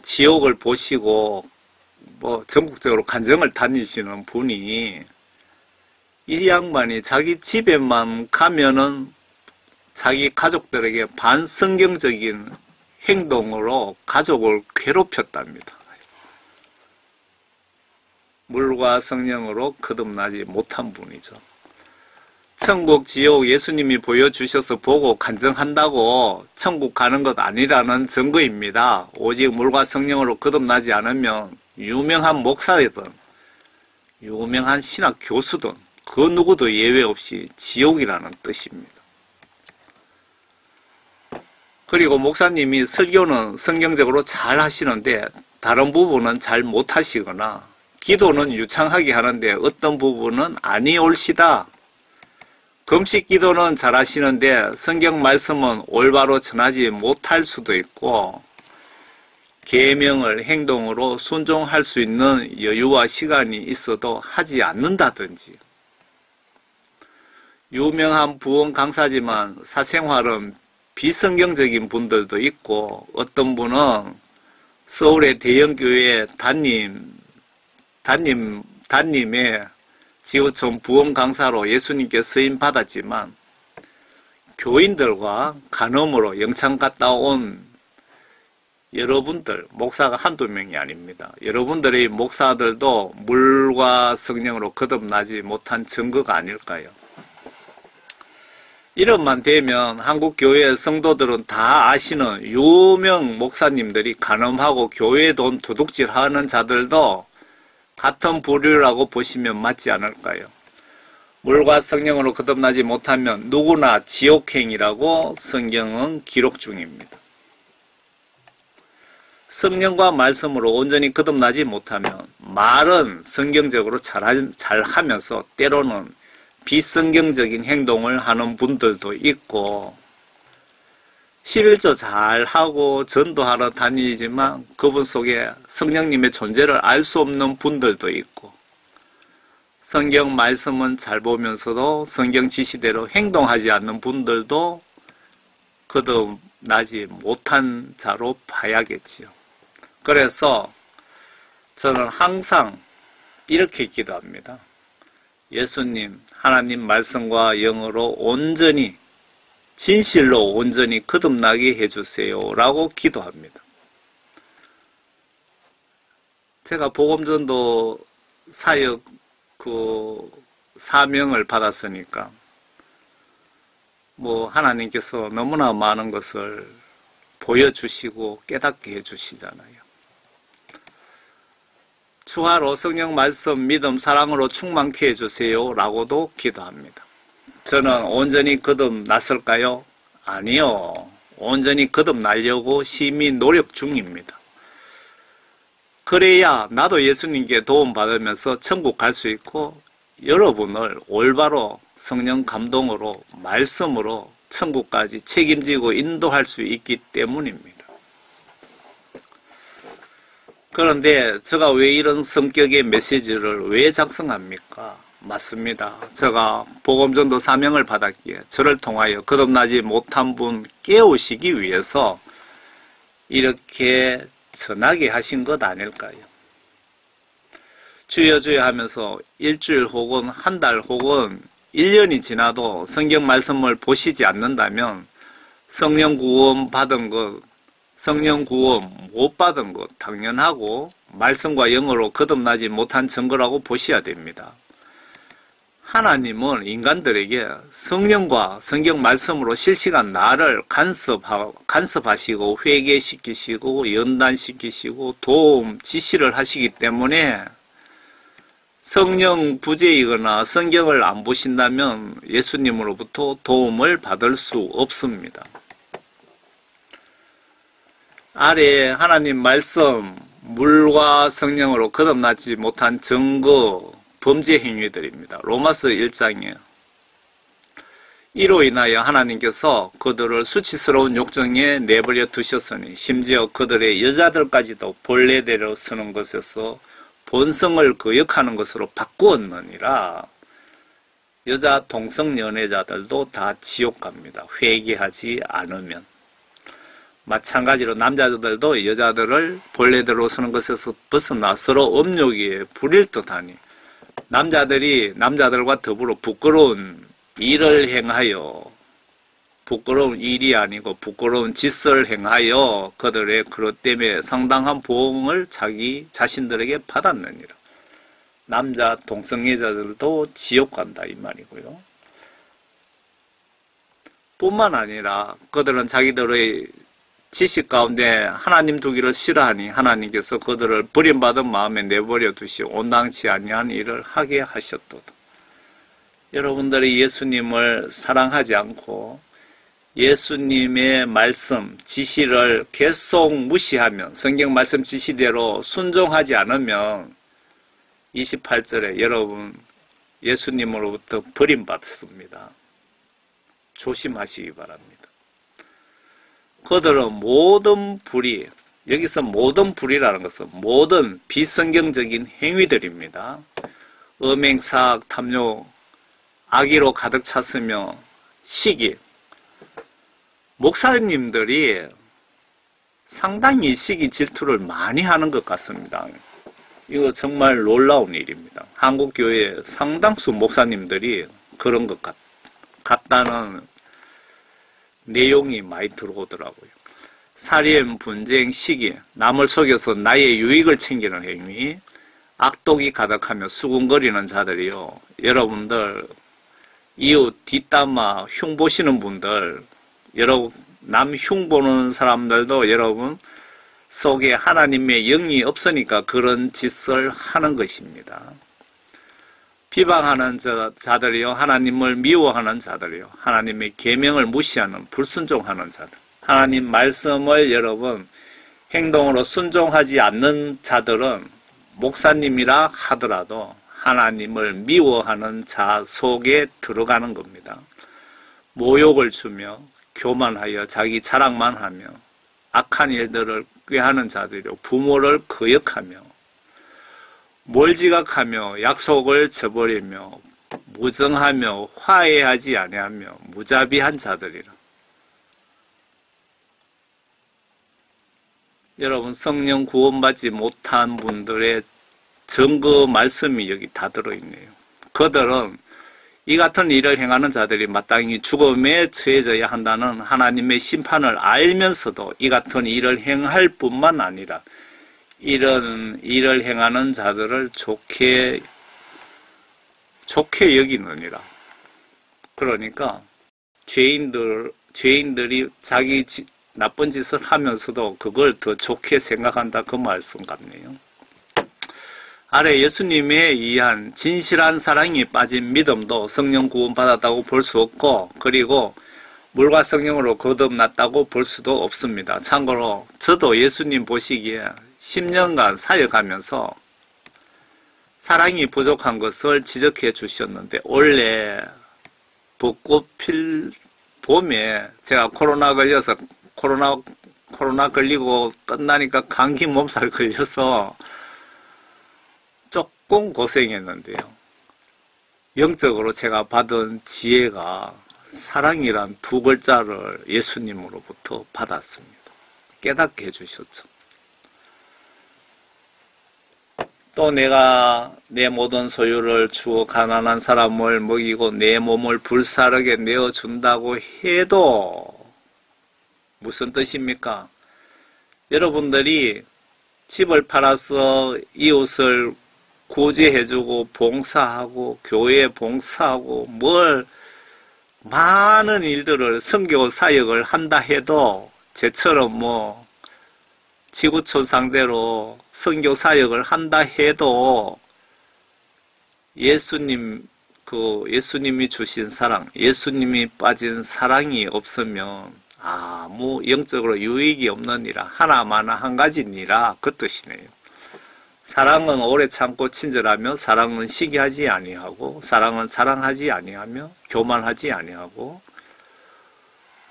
지옥을 보시고 전국적으로 간증을 다니시는 분이, 이 양반이 자기 집에만 가면은 자기 가족들에게 반성경적인 행동으로 가족을 괴롭혔답니다. 물과 성령으로 거듭나지 못한 분이죠. 천국, 지옥 예수님이 보여주셔서 보고 간증한다고 천국 가는 것 아니라는 증거입니다. 오직 물과 성령으로 거듭나지 않으면 유명한 목사이든 유명한 신학 교수든 그 누구도 예외 없이 지옥이라는 뜻입니다. 그리고 목사님이 설교는 성경적으로 잘 하시는데 다른 부분은 잘 못하시거나, 기도는 유창하게 하는데 어떤 부분은 아니 옳시다, 금식 기도는 잘하시는데 성경 말씀은 올바로 전하지 못할 수도 있고, 계명을 행동으로 순종할 수 있는 여유와 시간이 있어도 하지 않는다든지, 유명한 부흥 강사지만 사생활은 비성경적인 분들도 있고, 어떤 분은 서울의 대형교회 담임의 지구촌 부흥 강사로 예수님께 쓰임 받았지만, 교인들과 간음으로 영창 갔다 온 여러분들, 목사가 한두 명이 아닙니다. 여러분들의 목사들도 물과 성령으로 거듭나지 못한 증거가 아닐까요? 이름만 되면 한국 교회 성도들은 다 아시는 유명 목사님들이 간음하고 교회 돈 도둑질하는 자들도 같은 부류라고 보시면 맞지 않을까요? 물과 성령으로 거듭나지 못하면 누구나 지옥행이라고 성경은 기록 중입니다. 성령과 말씀으로 온전히 거듭나지 못하면 말은 성경적으로 잘하면서 때로는 비성경적인 행동을 하는 분들도 있고, 11조 잘하고 전도하러 다니지만 그분 속에 성령님의 존재를 알 수 없는 분들도 있고, 성경 말씀은 잘 보면서도 성경 지시대로 행동하지 않는 분들도 거듭나지 못한 자로 봐야겠지요. 그래서 저는 항상 이렇게 기도합니다. 예수님, 하나님 말씀과 영으로 온전히, 진실로 온전히 거듭나게 해주세요 라고 기도합니다. 제가 복음전도 사역 사명을 받았으니까 하나님께서 너무나 많은 것을 보여주시고 깨닫게 해주시잖아요. 추가로 성령 말씀, 믿음, 사랑으로 충만케 해주세요 라고도 기도합니다. 저는 온전히 거듭났을까요? 아니요. 온전히 거듭나려고 심히 노력 중입니다. 그래야 나도 예수님께 도움받으면서 천국 갈 수 있고 여러분을 올바로 성령 감동으로 말씀으로 천국까지 책임지고 인도할 수 있기 때문입니다. 그런데 제가 왜 이런 성격의 메시지를 왜 작성합니까? 맞습니다. 제가 복음전도 사명을 받았기에 저를 통하여 거듭나지 못한 분 깨우시기 위해서 이렇게 전하게 하신 것 아닐까요? 주여 주여 하면서 일주일 혹은 한 달 혹은 1년이 지나도 성경 말씀을 보시지 않는다면 성령 구원 받은 것, 성령 구원 못 받은 것 당연하고 말씀과 영으로 거듭나지 못한 증거라고 보셔야 됩니다. 하나님은 인간들에게 성령과 성경 말씀으로 실시간 나를 간섭하시고 회개시키시고 연단시키시고 도움, 지시를 하시기 때문에 성령 부재이거나 성경을 안 보신다면 예수님으로부터 도움을 받을 수 없습니다. 아래 하나님 말씀, 물과 성령으로 거듭나지 못한 증거, 범죄 행위들입니다. 로마서 1장이에요. 이로 인하여 하나님께서 그들을 수치스러운 욕정에 내버려 두셨으니 심지어 그들의 여자들까지도 본래대로 쓰는 것에서 본성을 거역하는 것으로 바꾸었느니라. 여자 동성 연애자들도 다 지옥 갑니다. 회개하지 않으면. 마찬가지로 남자들도 여자들을 본래대로 쓰는 것에서 벗어나 서로 음욕에 불일 듯하니 남자들이 남자들과 더불어 부끄러운 일을 행하여 부끄러운 일이 아니고 부끄러운 짓을 행하여 그들의 그것 때문에 상당한 보응을 자기 자신들에게 받았느니라. 남자 동성애자들도 지옥 간다 이 말이고요. 뿐만 아니라 그들은 자기들의 지식 가운데 하나님 두기를 싫어하니 하나님께서 그들을 버림받은 마음에 내버려 두시고 온당치 아니한 일을 하게 하셨도다. 여러분들이 예수님을 사랑하지 않고 예수님의 말씀, 지시를 계속 무시하면 성경 말씀 지시대로 순종하지 않으면 28절에 여러분 예수님으로부터 버림받습니다. 조심하시기 바랍니다. 그들은 모든 불의, 여기서 모든 불의라는 것은 모든 비성경적인 행위들입니다. 음행, 사악, 탐욕, 악의로 가득 찼으며 시기. 목사님들이 상당히 시기 질투를 많이 하는 것 같습니다. 이거 정말 놀라운 일입니다. 한국교회 상당수 목사님들이 그런 것 같다는 내용이 많이 들어오더라고요. 살인, 분쟁, 시기, 남을 속여서 나의 유익을 챙기는 행위, 악독이 가득하며 수군거리는 자들이요. 여러분들 이웃 뒷담화 흉보시는 분들, 여러분 남 흉보는 사람들도 여러분 속에 하나님의 영이 없으니까 그런 짓을 하는 것입니다. 비방하는 자들이요, 하나님을 미워하는 자들이요, 하나님의 계명을 무시하는 불순종하는 자들, 하나님 말씀을 여러분 행동으로 순종하지 않는 자들은 목사님이라 하더라도 하나님을 미워하는 자 속에 들어가는 겁니다. 모욕을 주며 교만하여 자기 자랑만 하며 악한 일들을 꾀하는 자들이요, 부모를 거역하며 몰지각하며 약속을 저버리며 무정하며 화해하지 아니하며 무자비한 자들이라. 여러분 성령 구원받지 못한 분들의 증거 말씀이 여기 다 들어있네요. 그들은 이 같은 일을 행하는 자들이 마땅히 죽음에 처해져야 한다는 하나님의 심판을 알면서도 이 같은 일을 행할 뿐만 아니라 이런 일을 행하는 자들을 좋게 여기느니라. 그러니까 죄인들이 자기 나쁜 짓을 하면서도 그걸 더 좋게 생각한다, 그 말씀 같네요. 아래 예수님에 의한 진실한 사랑이 빠진 믿음도 성령 구원받았다고 볼 수 없고, 그리고 물과 성령으로 거듭났다고 볼 수도 없습니다. 참고로 저도 예수님 보시기에 10년간 사역하면서 사랑이 부족한 것을 지적해 주셨는데, 원래 벚꽃 필 봄에 제가 코로나 걸려서 코로나 걸리고 끝나니까 감기 몸살 걸려서 조금 고생했는데요. 영적으로 제가 받은 지혜가 사랑이란 두 글자를 예수님으로부터 받았습니다. 깨닫게 해주셨죠. 또 내가 내 모든 소유를 주어 가난한 사람을 먹이고 내 몸을 불사르게 내어준다고 해도 무슨 뜻입니까? 여러분들이 집을 팔아서 이웃을 구제해주고 봉사하고 교회에 봉사하고 많은 일들을 선교 사역을 한다 해도 예처럼 지구촌 상대로 선교 사역을 한다 해도 예수님이 주신 사랑, 예수님이 빠진 사랑이 없으면 아무 영적으로 유익이 없느니라. 하나마나 한 가지니라, 그 뜻이네요. 사랑은 오래 참고 친절하며, 사랑은 시기하지 아니하고, 사랑은 자랑하지 아니하며, 교만하지 아니하고,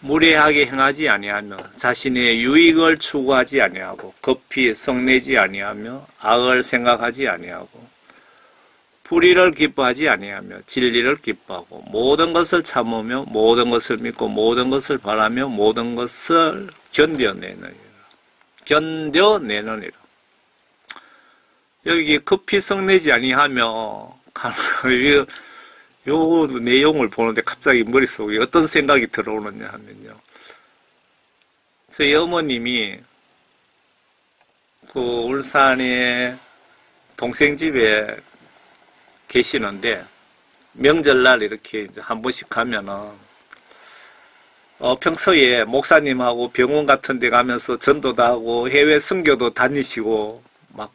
무례하게 행하지 아니하며, 자신의 유익을 추구하지 아니하고, 급히 성내지 아니하며, 악을 생각하지 아니하고, 불의를 기뻐하지 아니하며, 진리를 기뻐하고, 모든 것을 참으며, 모든 것을 믿고, 모든 것을 바라며, 모든 것을 견뎌내느니라. 여기 급히 성내지 아니하며, 요 내용을 보는데 갑자기 머릿속에 어떤 생각이 들어오느냐 하면요. 저희 어머님이 울산에 동생 집에 계시는데, 명절날 이렇게 이제 한 번씩 가면은, 평소에 목사님하고 병원 같은 데 가면서 전도도 하고 해외 선교도 다니시고 막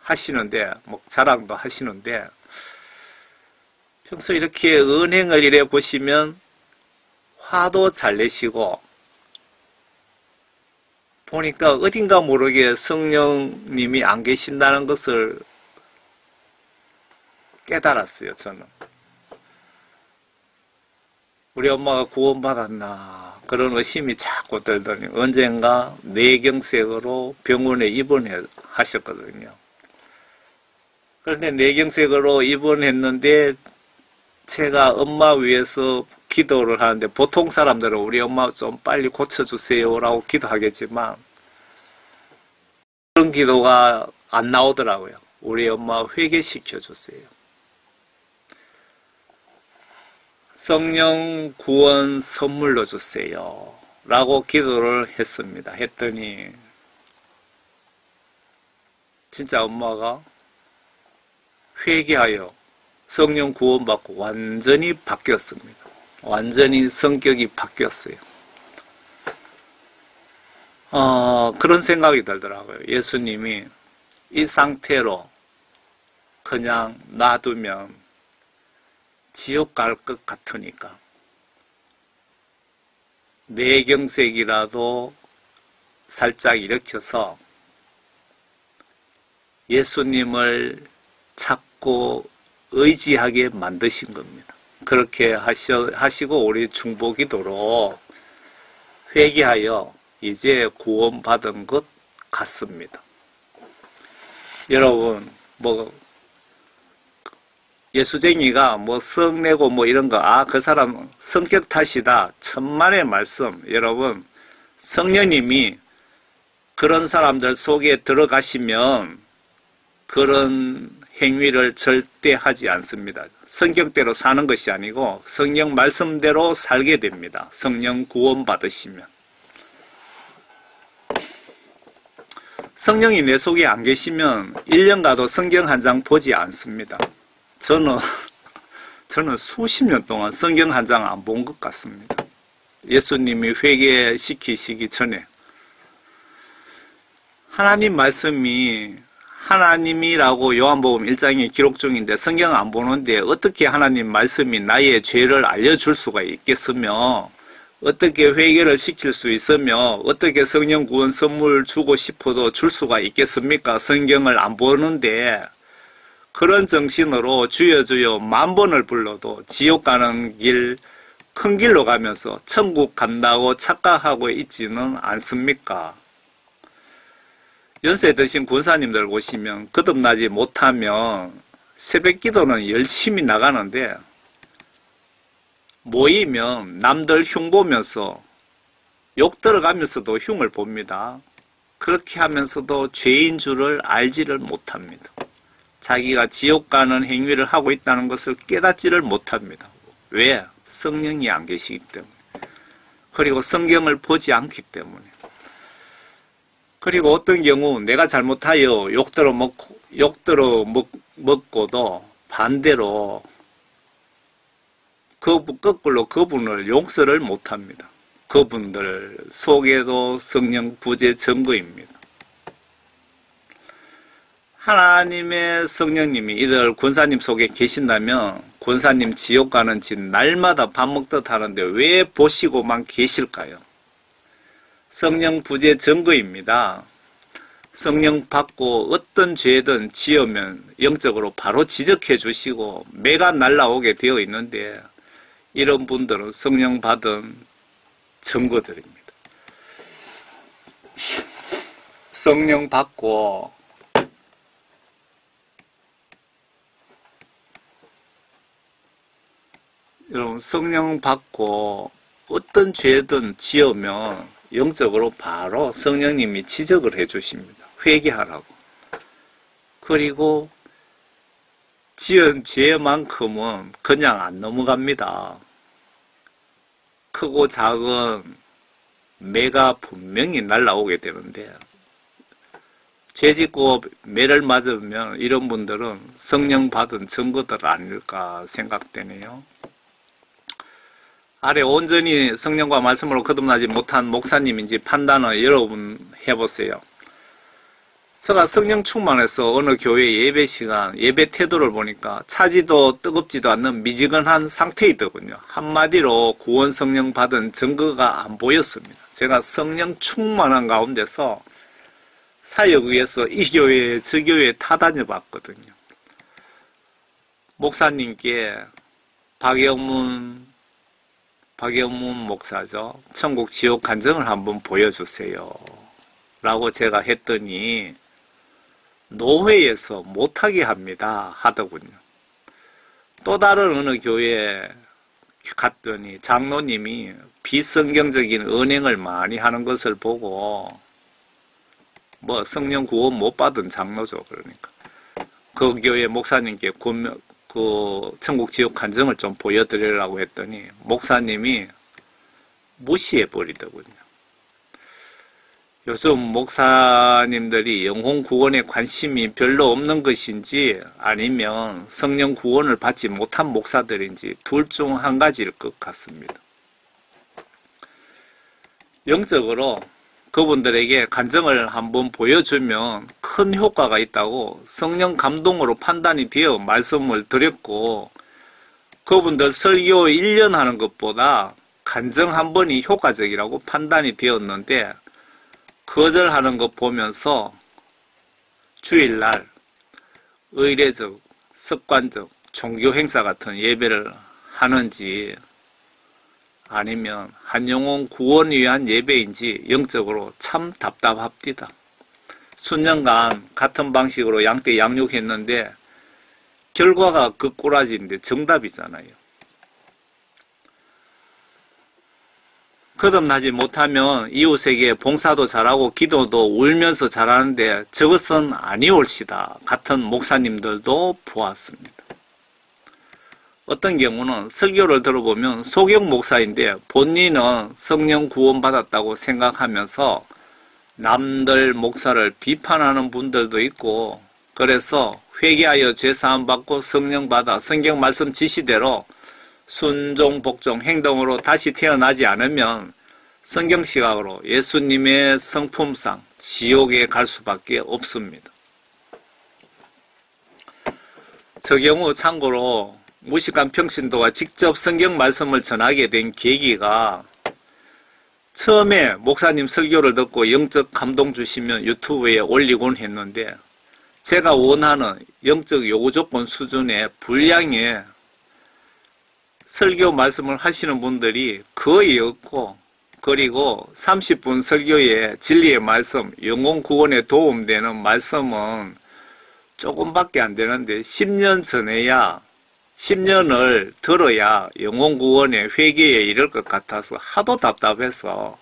하시는데, 자랑도 하시는데, 평소 이렇게 은행을 이래 보시면 화도 잘 내시고, 보니까 어딘가 모르게 성령님이 안 계신다는 것을 깨달았어요, 저는. 우리 엄마가 구원받았나, 그런 의심이 자꾸 들더니 언젠가 뇌경색으로 병원에 입원하셨거든요. 그런데 뇌경색으로 입원했는데 제가 엄마 위해서 기도를 하는데, 보통 사람들은 우리 엄마 좀 빨리 고쳐주세요라고 기도하겠지만 그런 기도가 안 나오더라고요. 우리 엄마 회개시켜 주세요. 성령 구원 선물로 주세요 라고 기도를 했습니다. 했더니 진짜 엄마가 회개하여 성령 구원받고 완전히 바뀌었습니다. 완전히 성격이 바뀌었어요. 그런 생각이 들더라고요. 예수님이 이 상태로 그냥 놔두면 지옥 갈 것 같으니까 뇌경색이라도 살짝 일으켜서 예수님을 찾고 의지하게 만드신 겁니다. 그렇게 하시고 우리 중보기도로 회개하여 이제 구원받은 것 같습니다. 여러분, 예수쟁이가 성내고 이런 거, 그 사람 성격 탓이다, 천만의 말씀. 여러분, 성령님이 그런 사람들 속에 들어가시면 그런 행위를 절대 하지 않습니다. 성경대로 사는 것이 아니고 성경 말씀대로 살게 됩니다. 성령 구원 받으시면. 성령이 내 속에 안 계시면 1년 가도 성경 한 장 보지 않습니다. 저는 수십 년 동안 성경 한 장 안 본 것 같습니다. 예수님이 회개시키시기 전에. 하나님 말씀이 하나님이라고 요한복음 1장에 기록 중인데 성경 안 보는데 어떻게 하나님 말씀이 나의 죄를 알려줄 수가 있겠으며 어떻게 회개를 시킬 수 있으며 어떻게 성령 구원 선물 주고 싶어도 줄 수가 있겠습니까? 성경을 안 보는데 그런 정신으로 주여 주여 10,000번을 불러도 지옥 가는 길 큰 길로 가면서 천국 간다고 착각하고 있지는 않습니까? 연세 드신 군사님들 보시면 거듭나지 못하면 새벽 기도는 열심히 나가는데 모이면 남들 흉 보면서 욕 들어가면서도 흉을 봅니다. 그렇게 하면서도 죄인 줄을 알지를 못합니다. 자기가 지옥 가는 행위를 하고 있다는 것을 깨닫지를 못합니다. 왜? 성령이 안 계시기 때문에. 그리고 성경을 보지 않기 때문에. 그리고 어떤 경우 내가 잘못하여 욕들어 먹고도 반대로 거꾸로 그분을 용서를 못합니다. 그분들 속에도 성령 부재 증거입니다. 하나님의 성령님이 이들 권사님 속에 계신다면 권사님 지옥 가는 집 날마다 밥 먹듯 하는데 왜 보시고만 계실까요? 성령 부재 증거입니다. 성령 받고 어떤 죄든 지으면 영적으로 바로 지적해 주시고 매가 날라오게 되어 있는데 이런 분들은 성령 받은 증거들입니다. 성령 받고 여러분 성령 받고 어떤 죄든 지으면 영적으로 바로 성령님이 지적을 해 주십니다. 회개하라고. 그리고 지은 죄만큼은 그냥 안 넘어갑니다. 크고 작은 매가 분명히 날라오게 되는데 죄짓고 매를 맞으면 이런 분들은 성령 받은 증거들 아닐까 생각되네요. 아래 온전히 성령과 말씀으로 거듭나지 못한 목사님인지 판단을 여러분 해보세요. 제가 성령 충만해서 어느 교회 예배 시간, 예배 태도를 보니까 차지도 뜨겁지도 않는 미지근한 상태이더군요. 한마디로 구원 성령 받은 증거가 안 보였습니다. 제가 성령 충만한 가운데서 사역 위해서 이 교회, 저 교회 타다녀 봤거든요. 목사님께 박영문 목사죠. 천국 지옥 간증을 한번 보여주세요. 라고 제가 했더니 노회에서 못하게 합니다. 하더군요. 또 다른 어느 교회에 갔더니 장로님이 비성경적인 언행을 많이 하는 것을 보고 성령 구원 못 받은 장로죠. 그러니까 그 교회 목사님께 천국 지옥 간증을 좀 보여드리려고 했더니 목사님이 무시해 버리더군요. 요즘 목사님들이 영혼 구원에 관심이 별로 없는 것인지 아니면 성령 구원을 받지 못한 목사들인지 둘 중 한 가지일 것 같습니다. 영적으로 그분들에게 간증을 한번 보여주면 큰 효과가 있다고 성령 감동으로 판단이 되어 말씀을 드렸고 그분들 설교 1년 하는 것보다 간증 한 번이 효과적이라고 판단이 되었는데 거절하는 것 보면서 주일날 의례적, 습관적, 종교 행사 같은 예배를 하는지 아니면 한 영혼 구원을 위한 예배인지 영적으로 참 답답합니다. 수년간 같은 방식으로 양떼 양육했는데 결과가 그 꼬라지인데 정답이잖아요. 거듭나지 못하면 이웃에게 봉사도 잘하고 기도도 울면서 잘하는데 저것은 아니올시다 같은 목사님들도 보았습니다. 어떤 경우는 설교를 들어보면 소경 목사인데 본인은 성령 구원받았다고 생각하면서 남들 목사를 비판하는 분들도 있고, 그래서 회개하여 죄사함 받고 성령 받아 성경 말씀 지시대로 순종 복종 행동으로 다시 태어나지 않으면 성경 시각으로 예수님의 성품상 지옥에 갈 수밖에 없습니다. 저 경우 참고로 무식한 평신도가 직접 성경 말씀을 전하게 된 계기가, 처음에 목사님 설교를 듣고 영적 감동 주시면 유튜브에 올리곤 했는데, 제가 원하는 영적 요구 조건 수준의 분량의 설교 말씀을 하시는 분들이 거의 없고, 그리고 30분 설교에 진리의 말씀, 영혼 구원에 도움되는 말씀은 조금밖에 안 되는데 10년 전에야 10년을 들어야 영혼 구원의 회개에 이를 것 같아서 하도 답답해서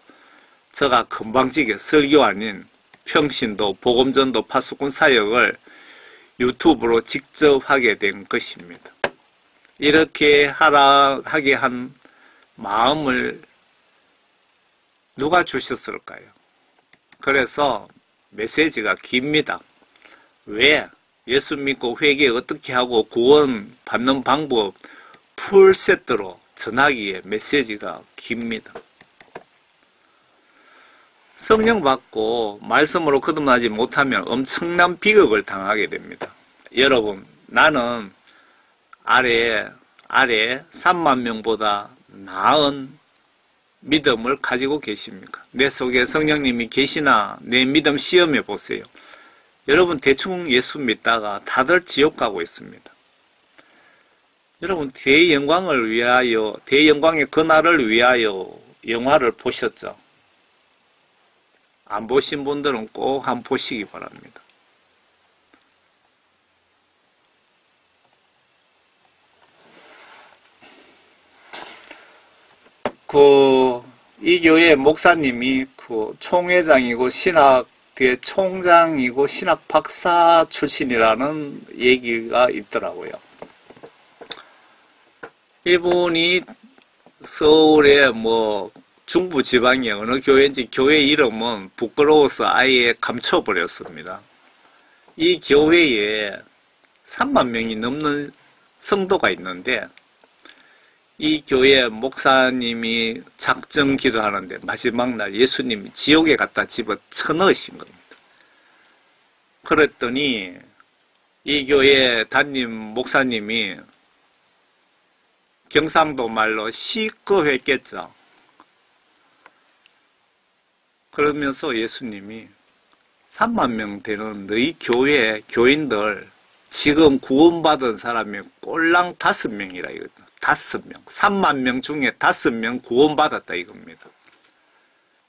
제가 금방지게 설교 아닌 평신도, 복음전도, 파수꾼 사역을 유튜브로 직접 하게 된 것입니다. 이렇게 하게 한 마음을 누가 주셨을까요? 그래서 메시지가 깁니다. 왜? 예수 믿고 회개 어떻게 하고 구원 받는 방법 풀세트로 전하기에 메시지가 깁니다. 성령 받고 말씀으로 거듭나지 못하면 엄청난 비극을 당하게 됩니다. 여러분, 나는 아래 3만 명보다 나은 믿음을 가지고 계십니까? 내 속에 성령님이 계시나 내 믿음 시험해 보세요. 여러분, 대충 예수 믿다가 다들 지옥 가고 있습니다. 여러분, 대영광을 위하여, 대영광의 그날을 위하여 영화를 보셨죠? 안 보신 분들은 꼭 한번 보시기 바랍니다. 이 교회 목사님이 총회장이고 신학대 총장이고 신학 박사 출신이라는 얘기가 있더라고요. 이분이 서울의 중부 지방의 어느 교회인지 교회 이름은 부끄러워서 아예 감춰버렸습니다. 이 교회에 3만 명이 넘는 성도가 있는데, 이 교회 목사님이 작정 기도하는데 마지막 날 예수님이 지옥에 갖다 집어쳐넣으신 겁니다. 그랬더니 이 교회 담임 목사님이 경상도 말로 시끄했겠죠. 그러면서 예수님이 3만 명 되는 너희 교회 교인들 지금 구원받은 사람이 꼴랑 5명이라 이거든. 5명. 3만 명 중에 5명 구원받았다 이겁니다.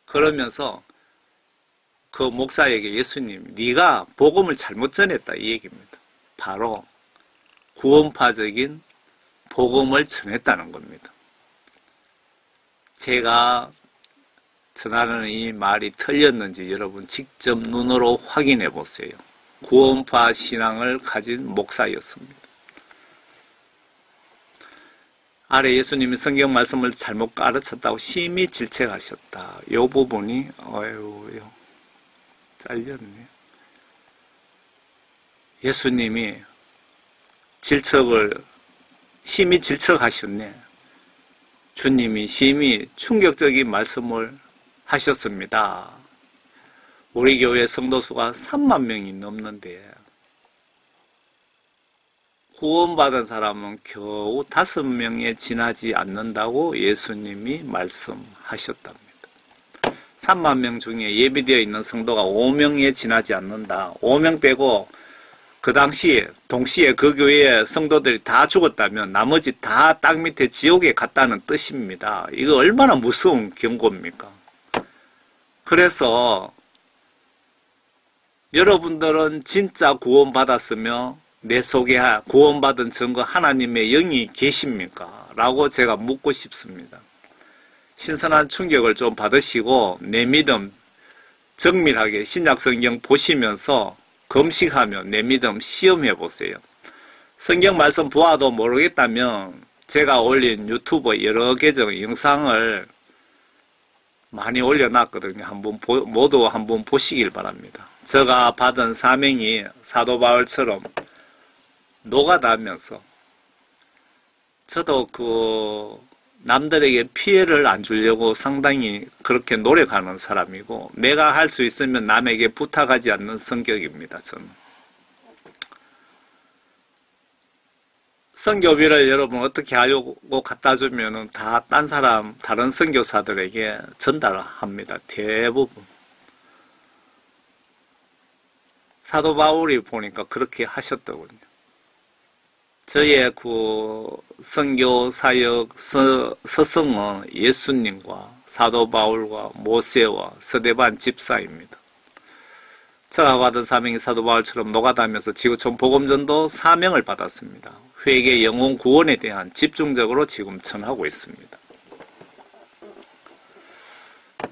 그러면서 그 목사에게 예수님, 네가 복음을 잘못 전했다 이 얘기입니다. 바로 구원파적인 복음을 전했다는 겁니다. 제가 전하는 이 말이 틀렸는지 여러분 직접 눈으로 확인해 보세요. 구원파 신앙을 가진 목사였습니다. 아래 예수님이 성경 말씀을 잘못 가르쳤다고 심히 질책하셨다. 이 부분이 잘렸네. 예수님이 심히 질책하셨네. 주님이 심히 충격적인 말씀을 하셨습니다. 우리 교회 성도수가 3만 명이 넘는데 구원받은 사람은 겨우 5명에 지나지 않는다고 예수님이 말씀하셨답니다. 3만 명 중에 예비되어 있는 성도가 5명에 지나지 않는다. 5명 빼고 그 당시에 동시에 그 교회의 성도들이 다 죽었다면 나머지 다 땅 밑에 지옥에 갔다는 뜻입니다. 이거 얼마나 무서운 경고입니까? 그래서 여러분들은 진짜 구원받았으며 내 속에 구원받은 증거 하나님의 영이 계십니까? 라고 제가 묻고 싶습니다. 신선한 충격을 좀 받으시고 내 믿음 정밀하게 신약성경 보시면서 검식하며 내 믿음 시험해 보세요. 성경 말씀 보아도 모르겠다면 제가 올린 유튜브 여러 계정 영상을 많이 올려놨거든요. 모두 한번 보시길 바랍니다. 제가 받은 사명이 사도 바울처럼 노가다면서 저도 남들에게 피해를 안 주려고 상당히 그렇게 노력하는 사람이고 내가 할 수 있으면 남에게 부탁하지 않는 성격입니다. 저는. 선교비를 여러분 어떻게 하려고 갖다 주면은 다 다른 선교사들에게 전달합니다. 대부분. 사도 바울이 보니까 그렇게 하셨더군요. 저의 선교 사역 서성은 예수님과 사도 바울과 모세와 스데반 집사입니다. 제가 받은 사명이 사도 바울처럼 노가다면서 지구촌 복음전도 사명을 받았습니다. 회개 영혼 구원에 대한 집중적으로 지금 전하고 있습니다.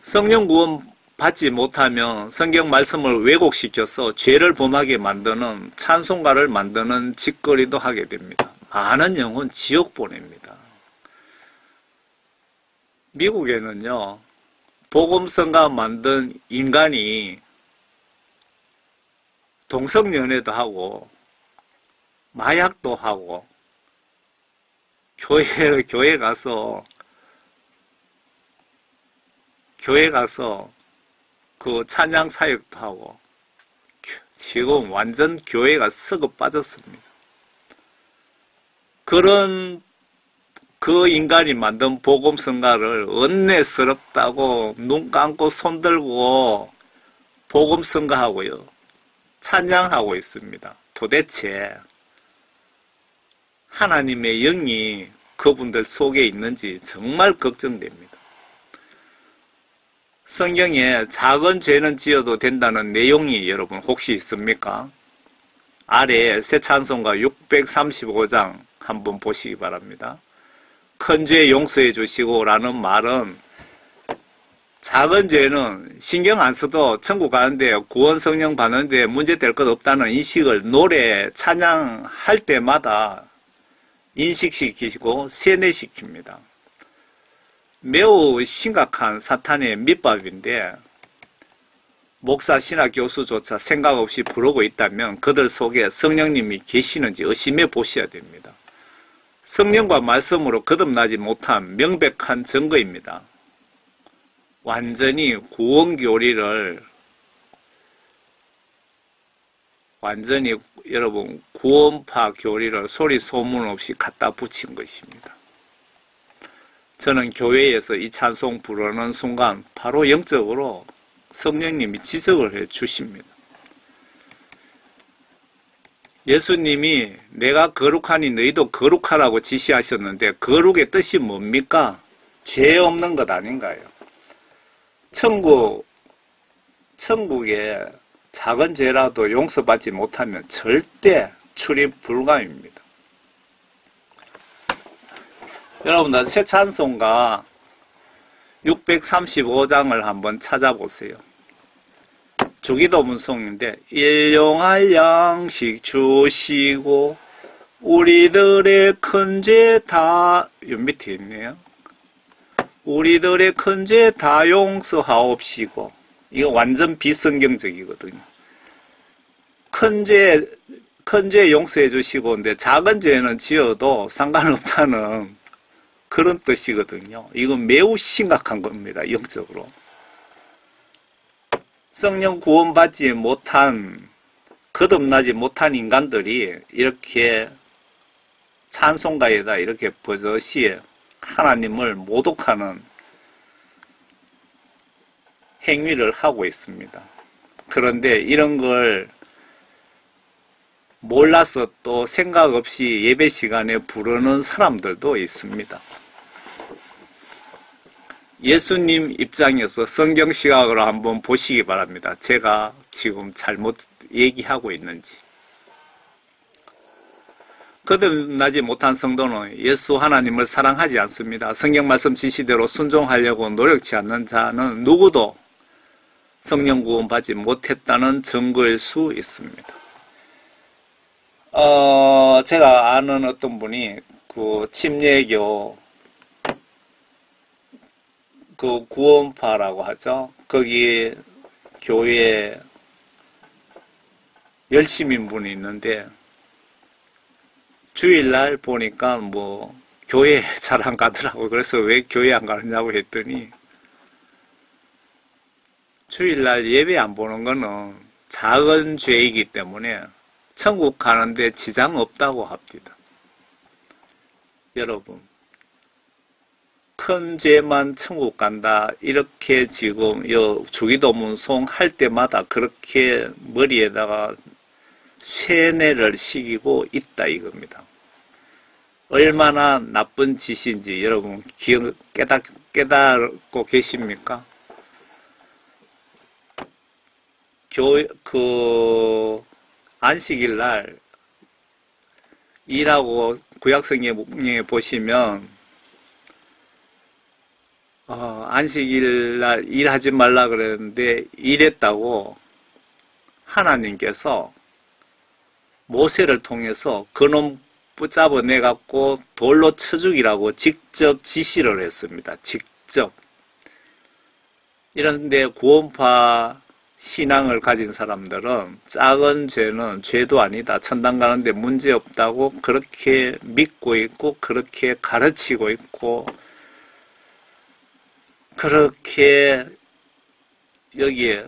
성령 구원 받지 못하면 성경 말씀을 왜곡시켜서 죄를 범하게 만드는 찬송가를 만드는 짓거리도 하게 됩니다. 많은 영혼 지옥 보냅니다. 미국에는요, 복음성가 만든 인간이 동성연애도 하고 마약도 하고 교회 가서 그 찬양 사역도 하고 지금 완전 교회가 썩어 빠졌습니다. 그런 그 인간이 만든 복음성가를 은혜스럽다고 눈 감고 손 들고 복음성가하고요. 찬양하고 있습니다. 도대체 하나님의 영이 그분들 속에 있는지 정말 걱정됩니다. 성경에 작은 죄는 지어도 된다는 내용이 여러분 혹시 있습니까? 아래 새 찬송가 635장 한번 보시기 바랍니다. 큰 죄 용서해 주시고 라는 말은 작은 죄는 신경 안 써도 천국 가는데 구원 성령 받는데 문제될 것 없다는 인식을 노래 찬양할 때마다 인식시키고 세뇌시킵니다. 매우 심각한 사탄의 밑밥인데 목사 신학 교수조차 생각 없이 부르고 있다면 그들 속에 성령님이 계시는지 의심해 보셔야 됩니다. 성령과 말씀으로 거듭나지 못한 명백한 증거입니다. 완전히 여러분 구원파 교리를 소리 소문 없이 갖다 붙인 것입니다. 저는 교회에서 이 찬송 부르는 순간 바로 영적으로 성령님이 지적을 해 주십니다. 예수님이 내가 거룩하니 너희도 거룩하라고 지시하셨는데 거룩의 뜻이 뭡니까? 죄 없는 것 아닌가요? 천국에 작은 죄라도 용서받지 못하면 절대 출입 불가입니다. 여러분들 새 찬송가 635장을 한번 찾아보세요. 주기도 문송인데 일용할 양식 주시고 우리들의 큰 죄 다 요 밑에 있네요. 우리들의 큰 죄 다 용서하옵시고 이거 완전 비성경적이거든요. 큰 죄 용서해 주시고 근데 작은 죄는 지어도 상관없다는 그런 뜻이거든요. 이건 매우 심각한 겁니다. 영적으로. 성령 구원받지 못한 거듭나지 못한 인간들이 이렇게 찬송가에다 이렇게 버젓이 하나님을 모독하는 행위를 하고 있습니다. 그런데 이런 걸 몰라서 또 생각 없이 예배 시간에 부르는 사람들도 있습니다. 예수님 입장에서 성경 시각으로 한번 보시기 바랍니다. 제가 지금 잘못 얘기하고 있는지. 거듭나지 못한 성도는 예수 하나님을 사랑하지 않습니다. 성경 말씀 지시대로 순종하려고 노력치 않는 자는 누구도 성령 구원 받지 못했다는 증거일 수 있습니다. 제가 아는 어떤 분이 그 침례교 그 구원파라고 하죠. 거기 교회에 열심인 분이 있는데 주일날 보니까 뭐 교회 잘 안 가더라고요. 그래서 왜 교회 안 가느냐고 했더니 주일날 예배 안 보는 거는 작은 죄이기 때문에 천국 가는데 지장 없다고 합니다. 여러분, 큰 죄만 천국 간다 이렇게 지금 주기도문송 할 때마다 그렇게 머리에다가 쇠뇌를 시키고 있다 얼마나 나쁜 짓인지 여러분 깨닫고 계십니까? 안식일 날 일하고 구약성경에 보시면 안식일 날 일하지 말라 그랬는데 일했다고 하나님께서 모세를 통해서 그놈 붙잡아 내갖고 돌로 쳐 죽이라고 직접 지시를 했습니다. 직접. 이런데 구원파 신앙을 가진 사람들은 작은 죄는 죄도 아니다. 천당 가는데 문제없다고 그렇게 믿고 있고 그렇게 가르치고 있고 그렇게 여기에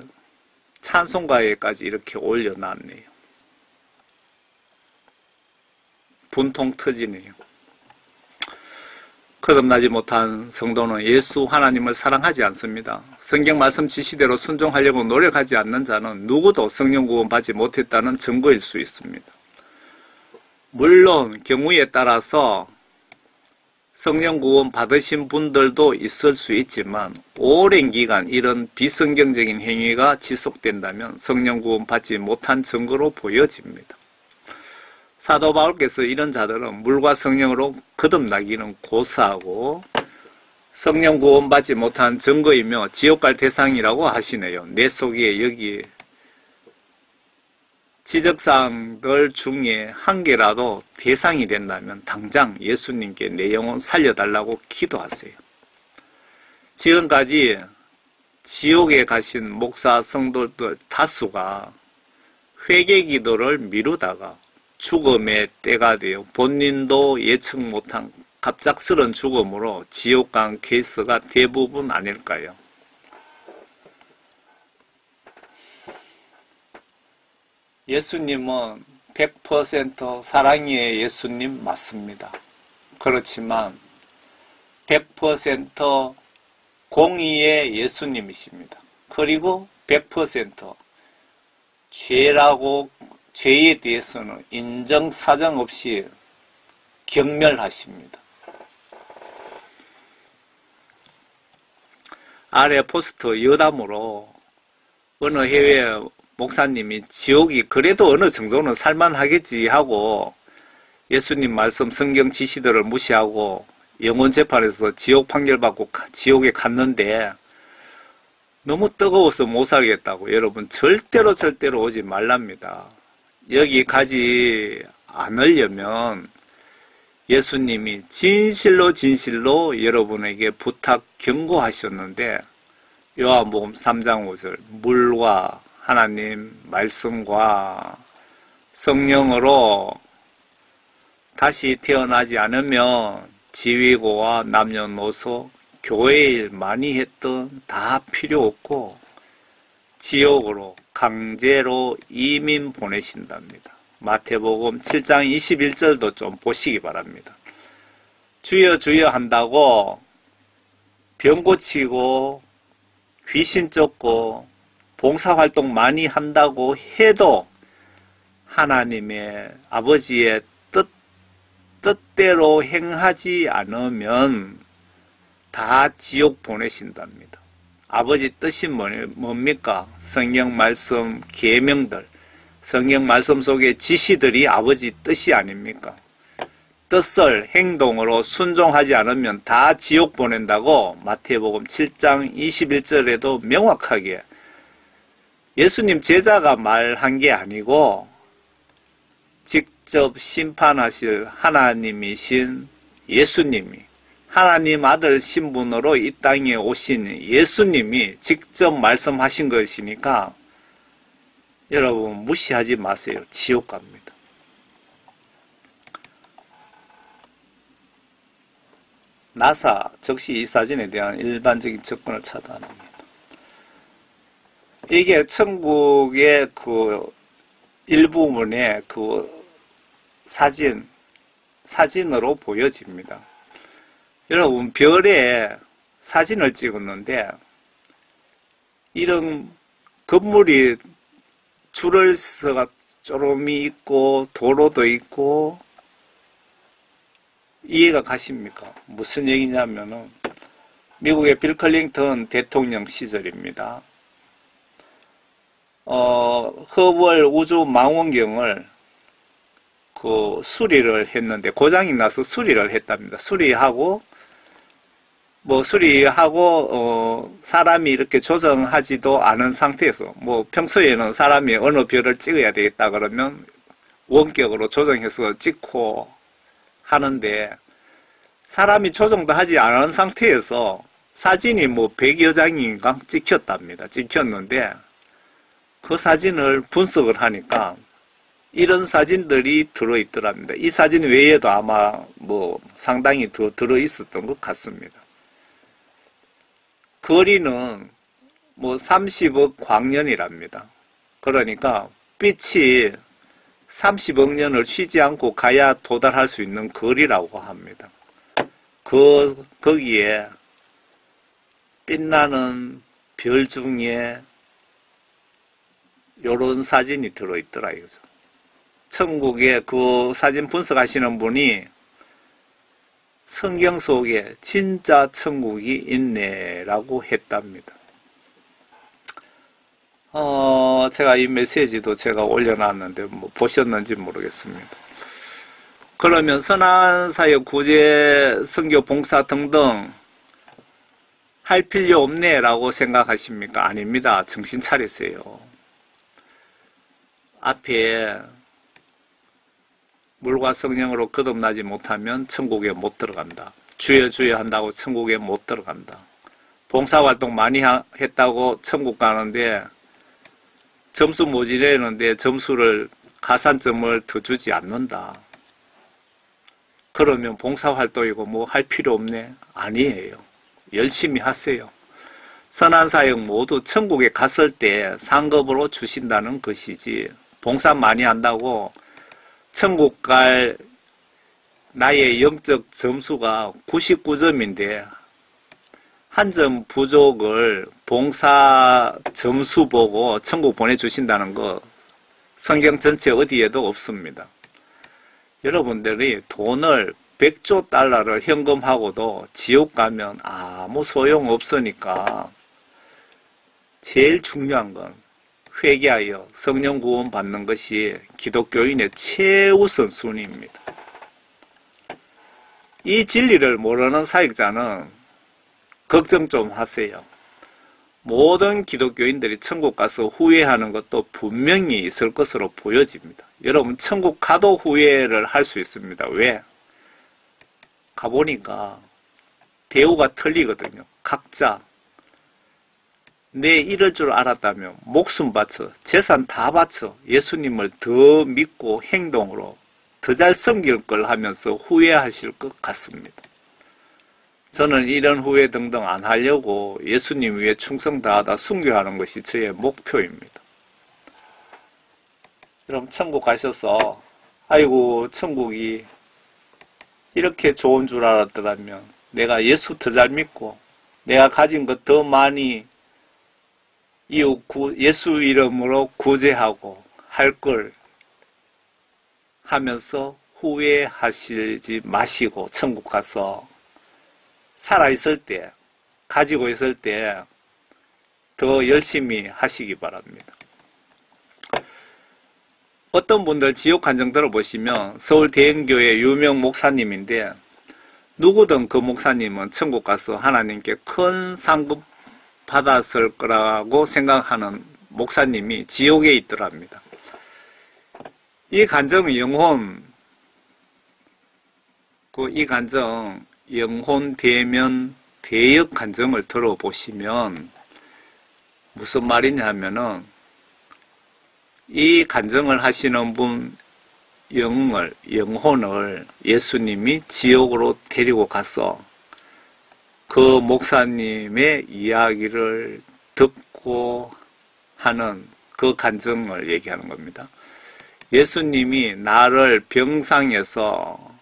찬송가에까지 이렇게 올려놨네요. 분통 터지네요. 거듭나지 못한 성도는 예수 하나님을 사랑하지 않습니다. 성경 말씀 지시대로 순종하려고 노력하지 않는 자는 누구도 성령 구원 받지 못했다는 증거일 수 있습니다. 물론 경우에 따라서 성령 구원 받으신 분들도 있을 수 있지만 오랜 기간 이런 비성경적인 행위가 지속된다면 성령 구원 받지 못한 증거로 보여집니다. 사도 바울께서 이런 자들은 물과 성령으로 거듭나기는 고사하고 성령 구원 받지 못한 증거이며 지옥 갈 대상이라고 하시네요. 내 속에 여기 지적사항들 중에 한 개라도 대상이 된다면 당장 예수님께 내 영혼 살려달라고 기도하세요. 지금까지 지옥에 가신 목사 성도들 다수가 회개 기도를 미루다가 죽음의 때가 되어 본인도 예측 못한 갑작스런 죽음으로 지옥 간 케이스가 대부분 아닐까요? 예수님은 100% 사랑의 예수님 맞습니다. 그렇지만 100% 공의의 예수님이십니다. 그리고 100% 죄에 대해서는 인정사정 없이 경멸하십니다. 아래 포스트 여담으로 어느 해외 목사님이 지옥이 그래도 어느 정도는 살만하겠지 하고 예수님 말씀 성경 지시들을 무시하고 영혼재판에서 지옥 판결받고 지옥에 갔는데 너무 뜨거워서 못 살겠다고. 여러분 절대로 오지 말랍니다. 여기 가지 않으려면 예수님이 진실로 여러분에게 부탁 경고하셨는데 요한복음 3장 5절 물과 하나님 말씀과 성령으로 다시 태어나지 않으면 지위고와 남녀노소 교회 일 많이 했던 다 필요 없고 지옥으로 강제로 이민 보내신답니다. 마태복음 7장 21절도 좀 보시기 바랍니다. 주여 주여 한다고 병 고치고 귀신 쫓고 봉사활동 많이 한다고 해도 하나님의 아버지의 뜻대로 행하지 않으면 다 지옥 보내신답니다. 아버지 뜻이 뭡니까? 성경 말씀 계명들, 성경 말씀 속의 지시들이 아버지 뜻이 아닙니까? 뜻을 행동으로 순종하지 않으면 다 지옥 보낸다고 마태복음 7장 21절에도 명확하게 예수님 제자가 말한 게 아니고 직접 심판하실 하나님이신 예수님이, 하나님 아들 신분으로 이 땅에 오신 예수님이 직접 말씀하신 것이니까 여러분 무시하지 마세요. 지옥 갑니다. 나사 즉시 이 사진에 대한 일반적인 접근을 차단합니다. 이게 천국의 그 일부분의 그 사진으로 보여집니다. 여러분, 별에 사진을 찍었는데 이런 건물이 줄을 서가 쪼름이 있고 도로도 있고 이해가 가십니까? 무슨 얘기냐면은 미국의 빌 클린턴 대통령 시절입니다. 허벌 우주 망원경을 그 수리를 했는데 고장이 나서 수리를 했답니다. 수리하고 사람이 이렇게 조정하지도 않은 상태에서 평소에는 사람이 어느 별을 찍어야 되겠다 그러면 원격으로 조정해서 찍고 하는데 사람이 조정도 하지 않은 상태에서 사진이 100여 장인가 찍혔답니다. 찍혔는데 그 사진을 분석을 하니까 이런 사진들이 들어있더랍니다. 이 사진 외에도 아마 상당히 더 들어있었던 것 같습니다. 거리는 30억 광년이랍니다. 그러니까 빛이 30억 년을 쉬지 않고 가야 도달할 수 있는 거리라고 합니다. 거기에 빛나는 별 중에 요런 사진이 들어있더라 이거죠. 천국에 그 사진 분석하시는 분이 성경 속에 진짜 천국이 있네라고 했답니다. 제가 이 메시지도 제가 올려놨는데 보셨는지 모르겠습니다. 그러면 선한사역, 구제, 선교, 봉사 등등 할 필요 없네라고 생각하십니까? 아닙니다. 정신 차리세요. 앞에 물과 성령으로 거듭나지 못하면 천국에 못 들어간다. 주여 주여 한다고 천국에 못 들어간다. 봉사활동 많이 했다고 천국 가는데 점수 모집했는데 점수를 가산점을 더 주지 않는다. 그러면 봉사활동이고 할 필요 없네? 아니에요. 열심히 하세요. 선한 사역 모두 천국에 갔을 때 상급으로 주신다는 것이지 봉사 많이 한다고 천국 갈 나의 영적 점수가 99점인데 한 점 부족을 봉사 점수 보고 천국 보내주신다는 거 성경 전체 어디에도 없습니다. 여러분들이 돈을 100조 달러를 현금하고도 지옥 가면 아무 소용 없으니까 제일 중요한 건 회개하여 성령 구원 받는 것이 기독교인의 최우선 순위입니다. 이 진리를 모르는 사역자는 걱정 좀 하세요. 모든 기독교인들이 천국 가서 후회하는 것도 분명히 있을 것으로 보여집니다. 여러분 천국 가도 후회를 할 수 있습니다. 왜? 가보니까 대우가 틀리거든요. 각자 내 이럴 줄 알았다면 목숨 바쳐 재산 다 바쳐 예수님을 더 믿고 행동으로 더 잘 섬길 걸 하면서 후회하실 것 같습니다. 저는 이런 후회 등등 안 하려고 예수님 위해 충성 다하다 순교하는 것이 저의 목표입니다. 여러분 천국 가셔서 아이고 천국이 이렇게 좋은 줄 알았더라면 내가 예수 더 잘 믿고 내가 가진 것 더 많이 예수 이름으로 구제하고 할 걸 하면서 후회하시지 마시고 천국 가서 살아있을 때 가지고 있을 때 더 열심히 하시기 바랍니다. 어떤 분들 지옥 간증 들어보시면 서울 대형교회 유명 목사님인데 누구든 그 목사님은 천국 가서 하나님께 큰 상급 받았을 거라고 생각하는 목사님이 지옥에 있더랍니다. 이 간증 영혼 대면 대역 간증을 들어보시면 무슨 말이냐 하면은 이 간증을 하시는 분 영혼을 예수님이 지옥으로 데리고 가서 그 목사님의 이야기를 듣고 하는 그 간증을 얘기하는 겁니다. 예수님이 나를 병상에서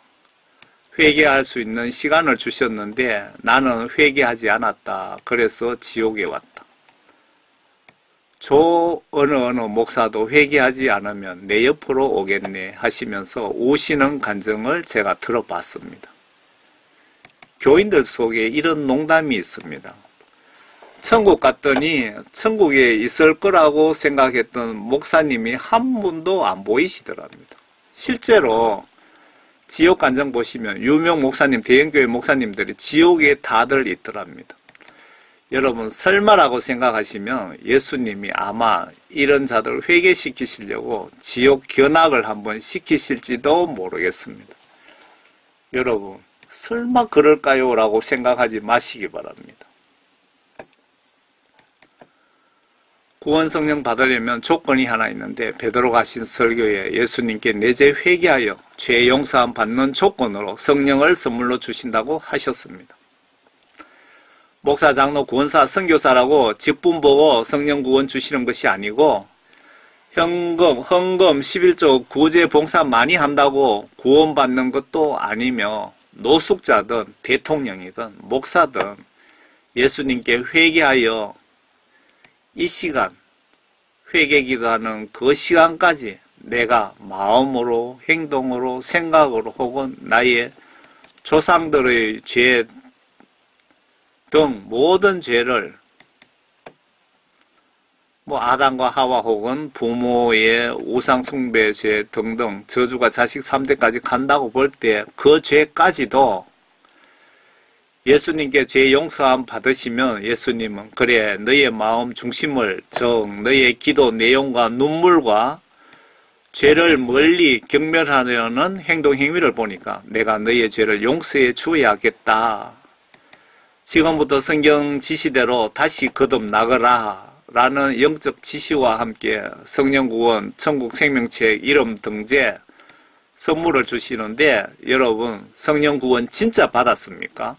회개할 수 있는 시간을 주셨는데 나는 회개하지 않았다. 그래서 지옥에 왔다. 어느 목사도 회개하지 않으면 내 옆으로 오겠네 하시면서 오시는 간증을 제가 들어봤습니다. 교인들 속에 이런 농담이 있습니다. 천국 갔더니 천국에 있을 거라고 생각했던 목사님이 한 분도 안 보이시더랍니다. 실제로 지옥 간증 보시면 유명 목사님, 대형교회 목사님들이 지옥에 다들 있더랍니다. 여러분 설마라고 생각하시면 예수님이 아마 이런 자들을 회개시키시려고 지옥 견학을 한번 시키실지도 모르겠습니다. 여러분 설마 그럴까요? 라고 생각하지 마시기 바랍니다. 구원 성령 받으려면 조건이 하나 있는데 베드로가 하신 설교에 예수님께 내재 회개하여 죄 용서함 받는 조건으로 성령을 선물로 주신다고 하셨습니다. 목사, 장로, 구원사, 선교사라고 직분 보고 성령 구원 주시는 것이 아니고 헌금, 11조 구제 봉사 많이 한다고 구원받는 것도 아니며 노숙자든 대통령이든 목사든 예수님께 회개하여 이 시간 회개기도하는 그 시간까지 내가 마음으로 행동으로 생각으로 혹은 나의 조상들의 죄 등 모든 죄를 아담과 하와 혹은 부모의 우상 숭배 죄 등등 저주가 자식 3대까지 간다고 볼 때 그 죄까지도 예수님께 죄 용서함 받으시면 예수님은 그래 너의 마음 중심을 너의 기도 내용과 눈물과 죄를 멀리 경멸하려는 행동 행위를 보니까 내가 너의 죄를 용서해 주어야겠다. 지금부터 성경 지시대로 다시 거듭나거라 라는 영적 지시와 함께 성령 구원, 천국 생명책 이름 등재 선물을 주시는데 여러분 성령 구원 진짜 받았습니까?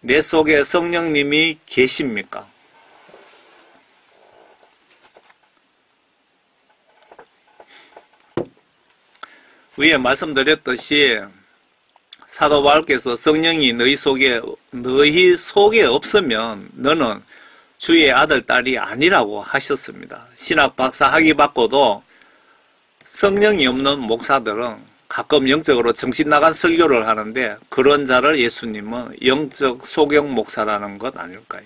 내 속에 성령님이 계십니까? 위에 말씀드렸듯이 사도 바울께서 성령이 너희 속에 없으면 너는 주의 아들, 딸이 아니라고 하셨습니다. 신학 박사 학위 받고도 성령이 없는 목사들은 가끔 영적으로 정신 나간 설교를 하는데 그런 자를 예수님은 영적 소경 목사라는 것 아닐까요?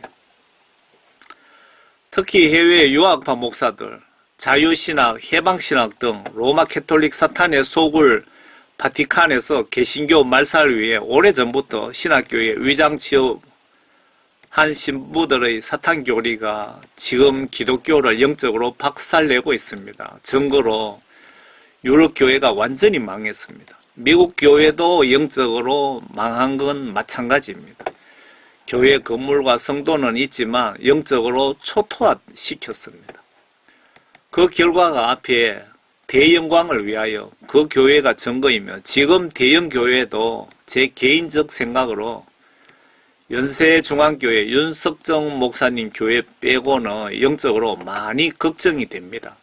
특히 해외 유학파 목사들, 자유신학, 해방신학 등 로마 캐톨릭 사탄의 속을 바티칸에서 개신교 말살 위에 오래전부터 신학교에 위장 취업한 신부들의 사탄교리가 지금 기독교를 영적으로 박살내고 있습니다. 증거로 유럽 교회가 완전히 망했습니다. 미국 교회도 영적으로 망한 건 마찬가지입니다. 교회 건물과 성도는 있지만 영적으로 초토화시켰습니다. 그 결과가 앞에 대영광을 위하여 그 교회가 증거이며 지금 대형교회도 제 개인적 생각으로 연세중앙교회 윤석정 목사님 교회 빼고는 영적으로 많이 걱정이 됩니다.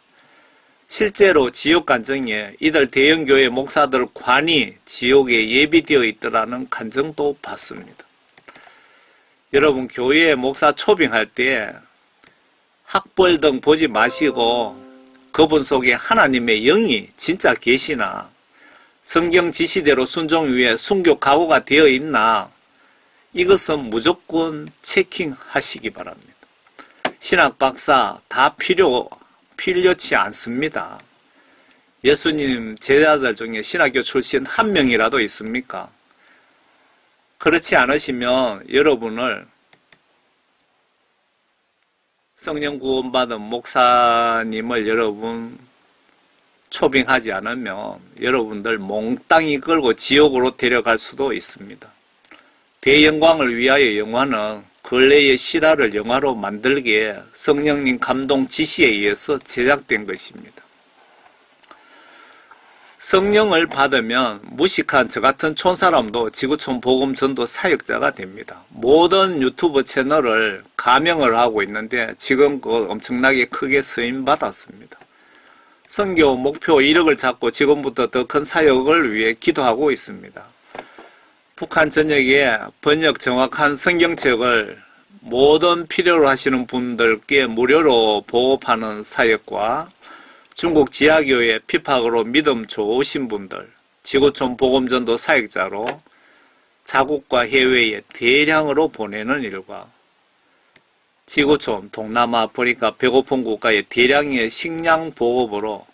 실제로 지옥 간증에 이들 대형교회 목사들 관이 지옥에 예비되어 있더라는 간증도 봤습니다. 여러분 교회 목사 초빙할 때 학벌 등 보지 마시고 그분 속에 하나님의 영이 진짜 계시나 성경 지시대로 순종 위에 순교 각오가 되어 있나 이것은 무조건 체킹하시기 바랍니다. 신학 박사 다 필요치 않습니다. 예수님 제자들 중에 신학교 출신 한 명이라도 있습니까? 그렇지 않으시면 여러분을 성령 구원받은 목사님을 여러분 초빙하지 않으면 여러분들 몽땅이 끌고 지옥으로 데려갈 수도 있습니다. 대영광을 위하여 영화는 근래의 실화를 영화로 만들기에 성령님 감동 지시에 의해서 제작된 것입니다. 성령을 받으면 무식한 저 같은 촌사람도 지구촌 복음 전도 사역자가 됩니다. 모든 유튜브 채널을 가명을 하고 있는데 지금껏 엄청나게 크게 쓰임받았습니다. 선교 목표 1억을 잡고 지금부터 더 큰 사역을 위해 기도하고 있습니다. 북한 전역에 번역 정확한 성경책을 모든 필요로 하시는 분들께 무료로 보급하는 사역과 중국 지하교회 피팍으로 믿음 좋으신 분들, 지구촌 복음전도 사역자로 자국과 해외에 대량으로 보내는 일과 지구촌, 동남아, 아프리카 배고픈 국가의 대량의 식량 보급으로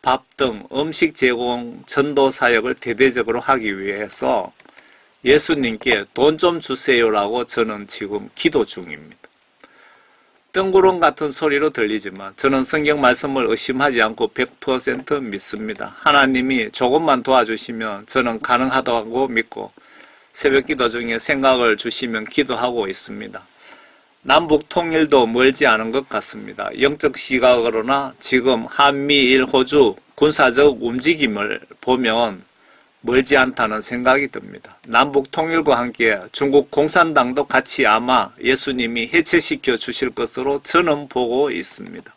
밥 등 음식 제공 전도 사역을 대대적으로 하기 위해서 예수님께 돈 좀 주세요라고 저는 지금 기도 중입니다. 뜬구름 같은 소리로 들리지만 저는 성경 말씀을 의심하지 않고 100% 믿습니다. 하나님이 조금만 도와주시면 저는 가능하다고 믿고 새벽 기도 중에 생각을 주시면 기도하고 있습니다. 남북 통일도 멀지 않은 것 같습니다. 영적 시각으로나 지금 한미일 호주 군사적 움직임을 보면 멀지 않다는 생각이 듭니다. 남북 통일과 함께 중국 공산당도 같이 아마 예수님이 해체시켜 주실 것으로 저는 보고 있습니다.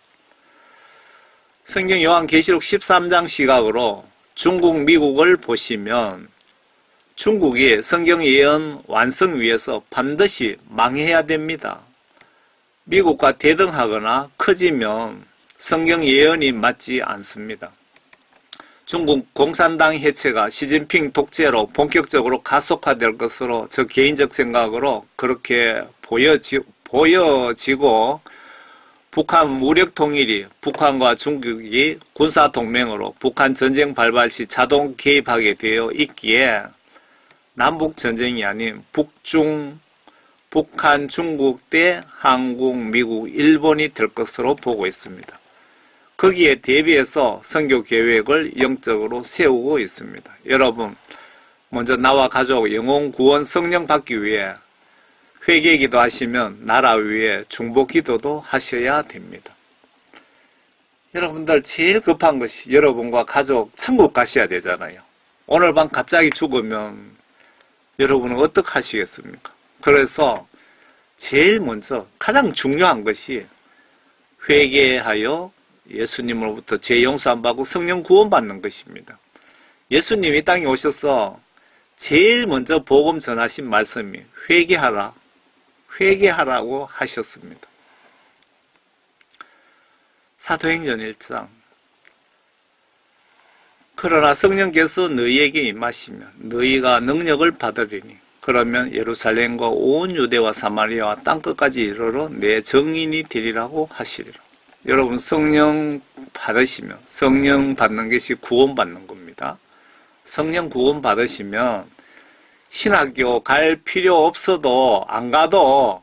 성경 요한계시록 13장 시각으로 중국, 미국을 보시면 중국이 성경 예언 완성 위해서 반드시 망해야 됩니다. 미국과 대등하거나 커지면 성경 예언이 맞지 않습니다. 중국 공산당 해체가 시진핑 독재로 본격적으로 가속화될 것으로 저 개인적 생각으로 그렇게 보여지고 북한 무력 통일이 북한과 중국이 군사동맹으로 북한 전쟁 발발 시 자동 개입하게 되어 있기에 남북 전쟁이 아닌 북한, 중국 대 한국, 미국, 일본이 될 것으로 보고 있습니다. 거기에 대비해서 선교 계획을 영적으로 세우고 있습니다. 여러분, 먼저 나와 가족 영혼 구원 성령 받기 위해 회개기도 하시면 나라 위에 중보기도도 하셔야 됩니다. 여러분들 제일 급한 것이 여러분과 가족 천국 가셔야 되잖아요. 오늘 밤 갑자기 죽으면 여러분은 어떻게 하시겠습니까? 그래서 제일 먼저 가장 중요한 것이 회개하여 예수님으로부터 죄 용서 안 받고 성령 구원 받는 것입니다. 예수님이 땅에 오셔서 제일 먼저 복음 전하신 말씀이 회개하라고 하셨습니다. 사도행전 1장 그러나 성령께서 너희에게 임하시면 너희가 능력을 받으리니 그러면 예루살렘과 온 유대와 사마리아와 땅끝까지 이르러 내 증인이 되리라고 하시리라. 여러분 성령 받으시면 성령 받는 것이 구원받는 겁니다. 성령 구원 받으시면 신학교 갈 필요 없어도 안 가도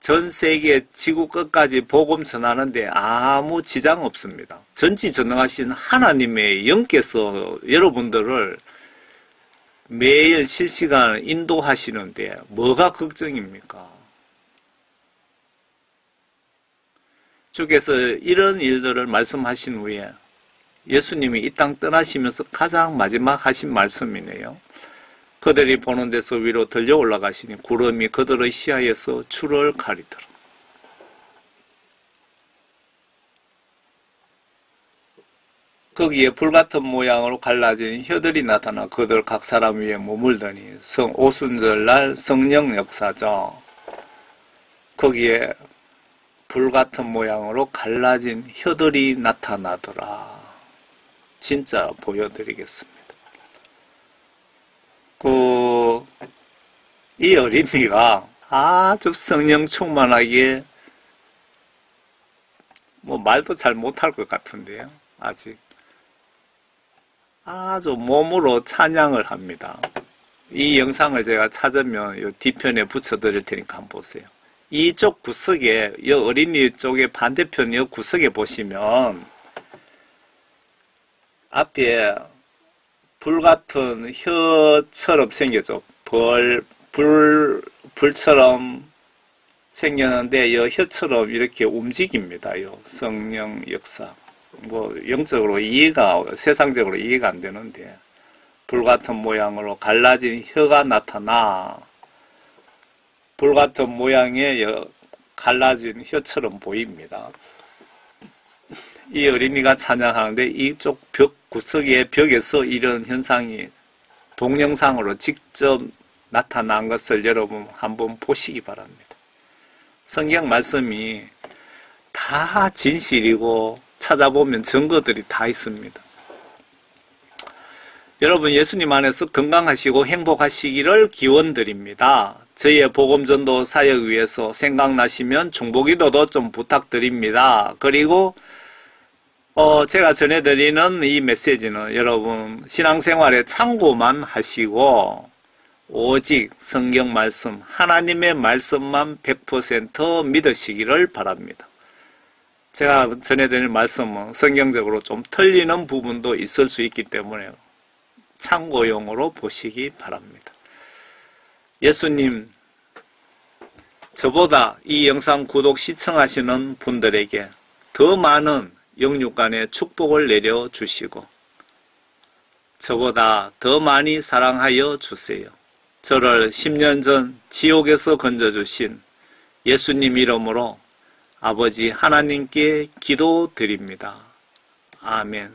전 세계 지구 끝까지 복음 전하는데 아무 지장 없습니다. 전지전능하신 하나님의 영께서 여러분들을 매일 실시간 인도하시는데 뭐가 걱정입니까? 주께서 이런 일들을 말씀하신 후에 예수님이 이 땅 떠나시면서 가장 마지막 하신 말씀이네요. 그들이 보는 데서 위로 들려 올라가시니 구름이 그들의 시야에서 주를 가리더라. 거기에 불같은 모양으로 갈라진 혀들이 나타나 그들 각 사람 위에 머물더니 오순절날 성령 역사죠. 거기에 불같은 모양으로 갈라진 혀들이 나타나더라. 진짜 보여드리겠습니다. 이 어린이가 아주 성령 충만하게 뭐 말도 잘 못할 것 같은데요. 아직 아주 몸으로 찬양을 합니다. 이 영상을 제가 찾으면 이 뒤편에 붙여드릴 테니까 한번 보세요. 이쪽 구석에, 이 어린이 쪽의 반대편 이 구석에 보시면 앞에 불 같은 혀처럼 생겨져. 불처럼 생겼는데 이 혀처럼 이렇게 움직입니다. 이 성령 역사. 뭐 영적으로 세상적으로 이해가 안 되는데 불같은 모양으로 갈라진 혀가 나타나 불같은 모양의 갈라진 혀처럼 보입니다. 이 어린이가 찬양하는데 이쪽 구석의 벽에서 이런 현상이 동영상으로 직접 나타난 것을 여러분 한번 보시기 바랍니다. 성경 말씀이 다 진실이고 찾아보면 증거들이 다 있습니다. 여러분 예수님 안에서 건강하시고 행복하시기를 기원드립니다. 저희의 복음전도 사역 위해서 생각나시면 중보기도도 좀 부탁드립니다. 그리고 제가 전해드리는 이 메시지는 여러분 신앙생활에 참고만 하시고 오직 성경 말씀, 하나님의 말씀만 100% 믿으시기를 바랍니다. 제가 전해드리는 말씀은 성경적으로 좀 틀리는 부분도 있을 수 있기 때문에 참고용으로 보시기 바랍니다. 예수님, 저보다 이 영상 구독 시청하시는 분들에게 더 많은 영육간의 축복을 내려주시고 저보다 더 많이 사랑하여 주세요. 저를 10년 전 지옥에서 건져주신 예수님 이름으로 아버지 하나님께 기도드립니다. 아멘.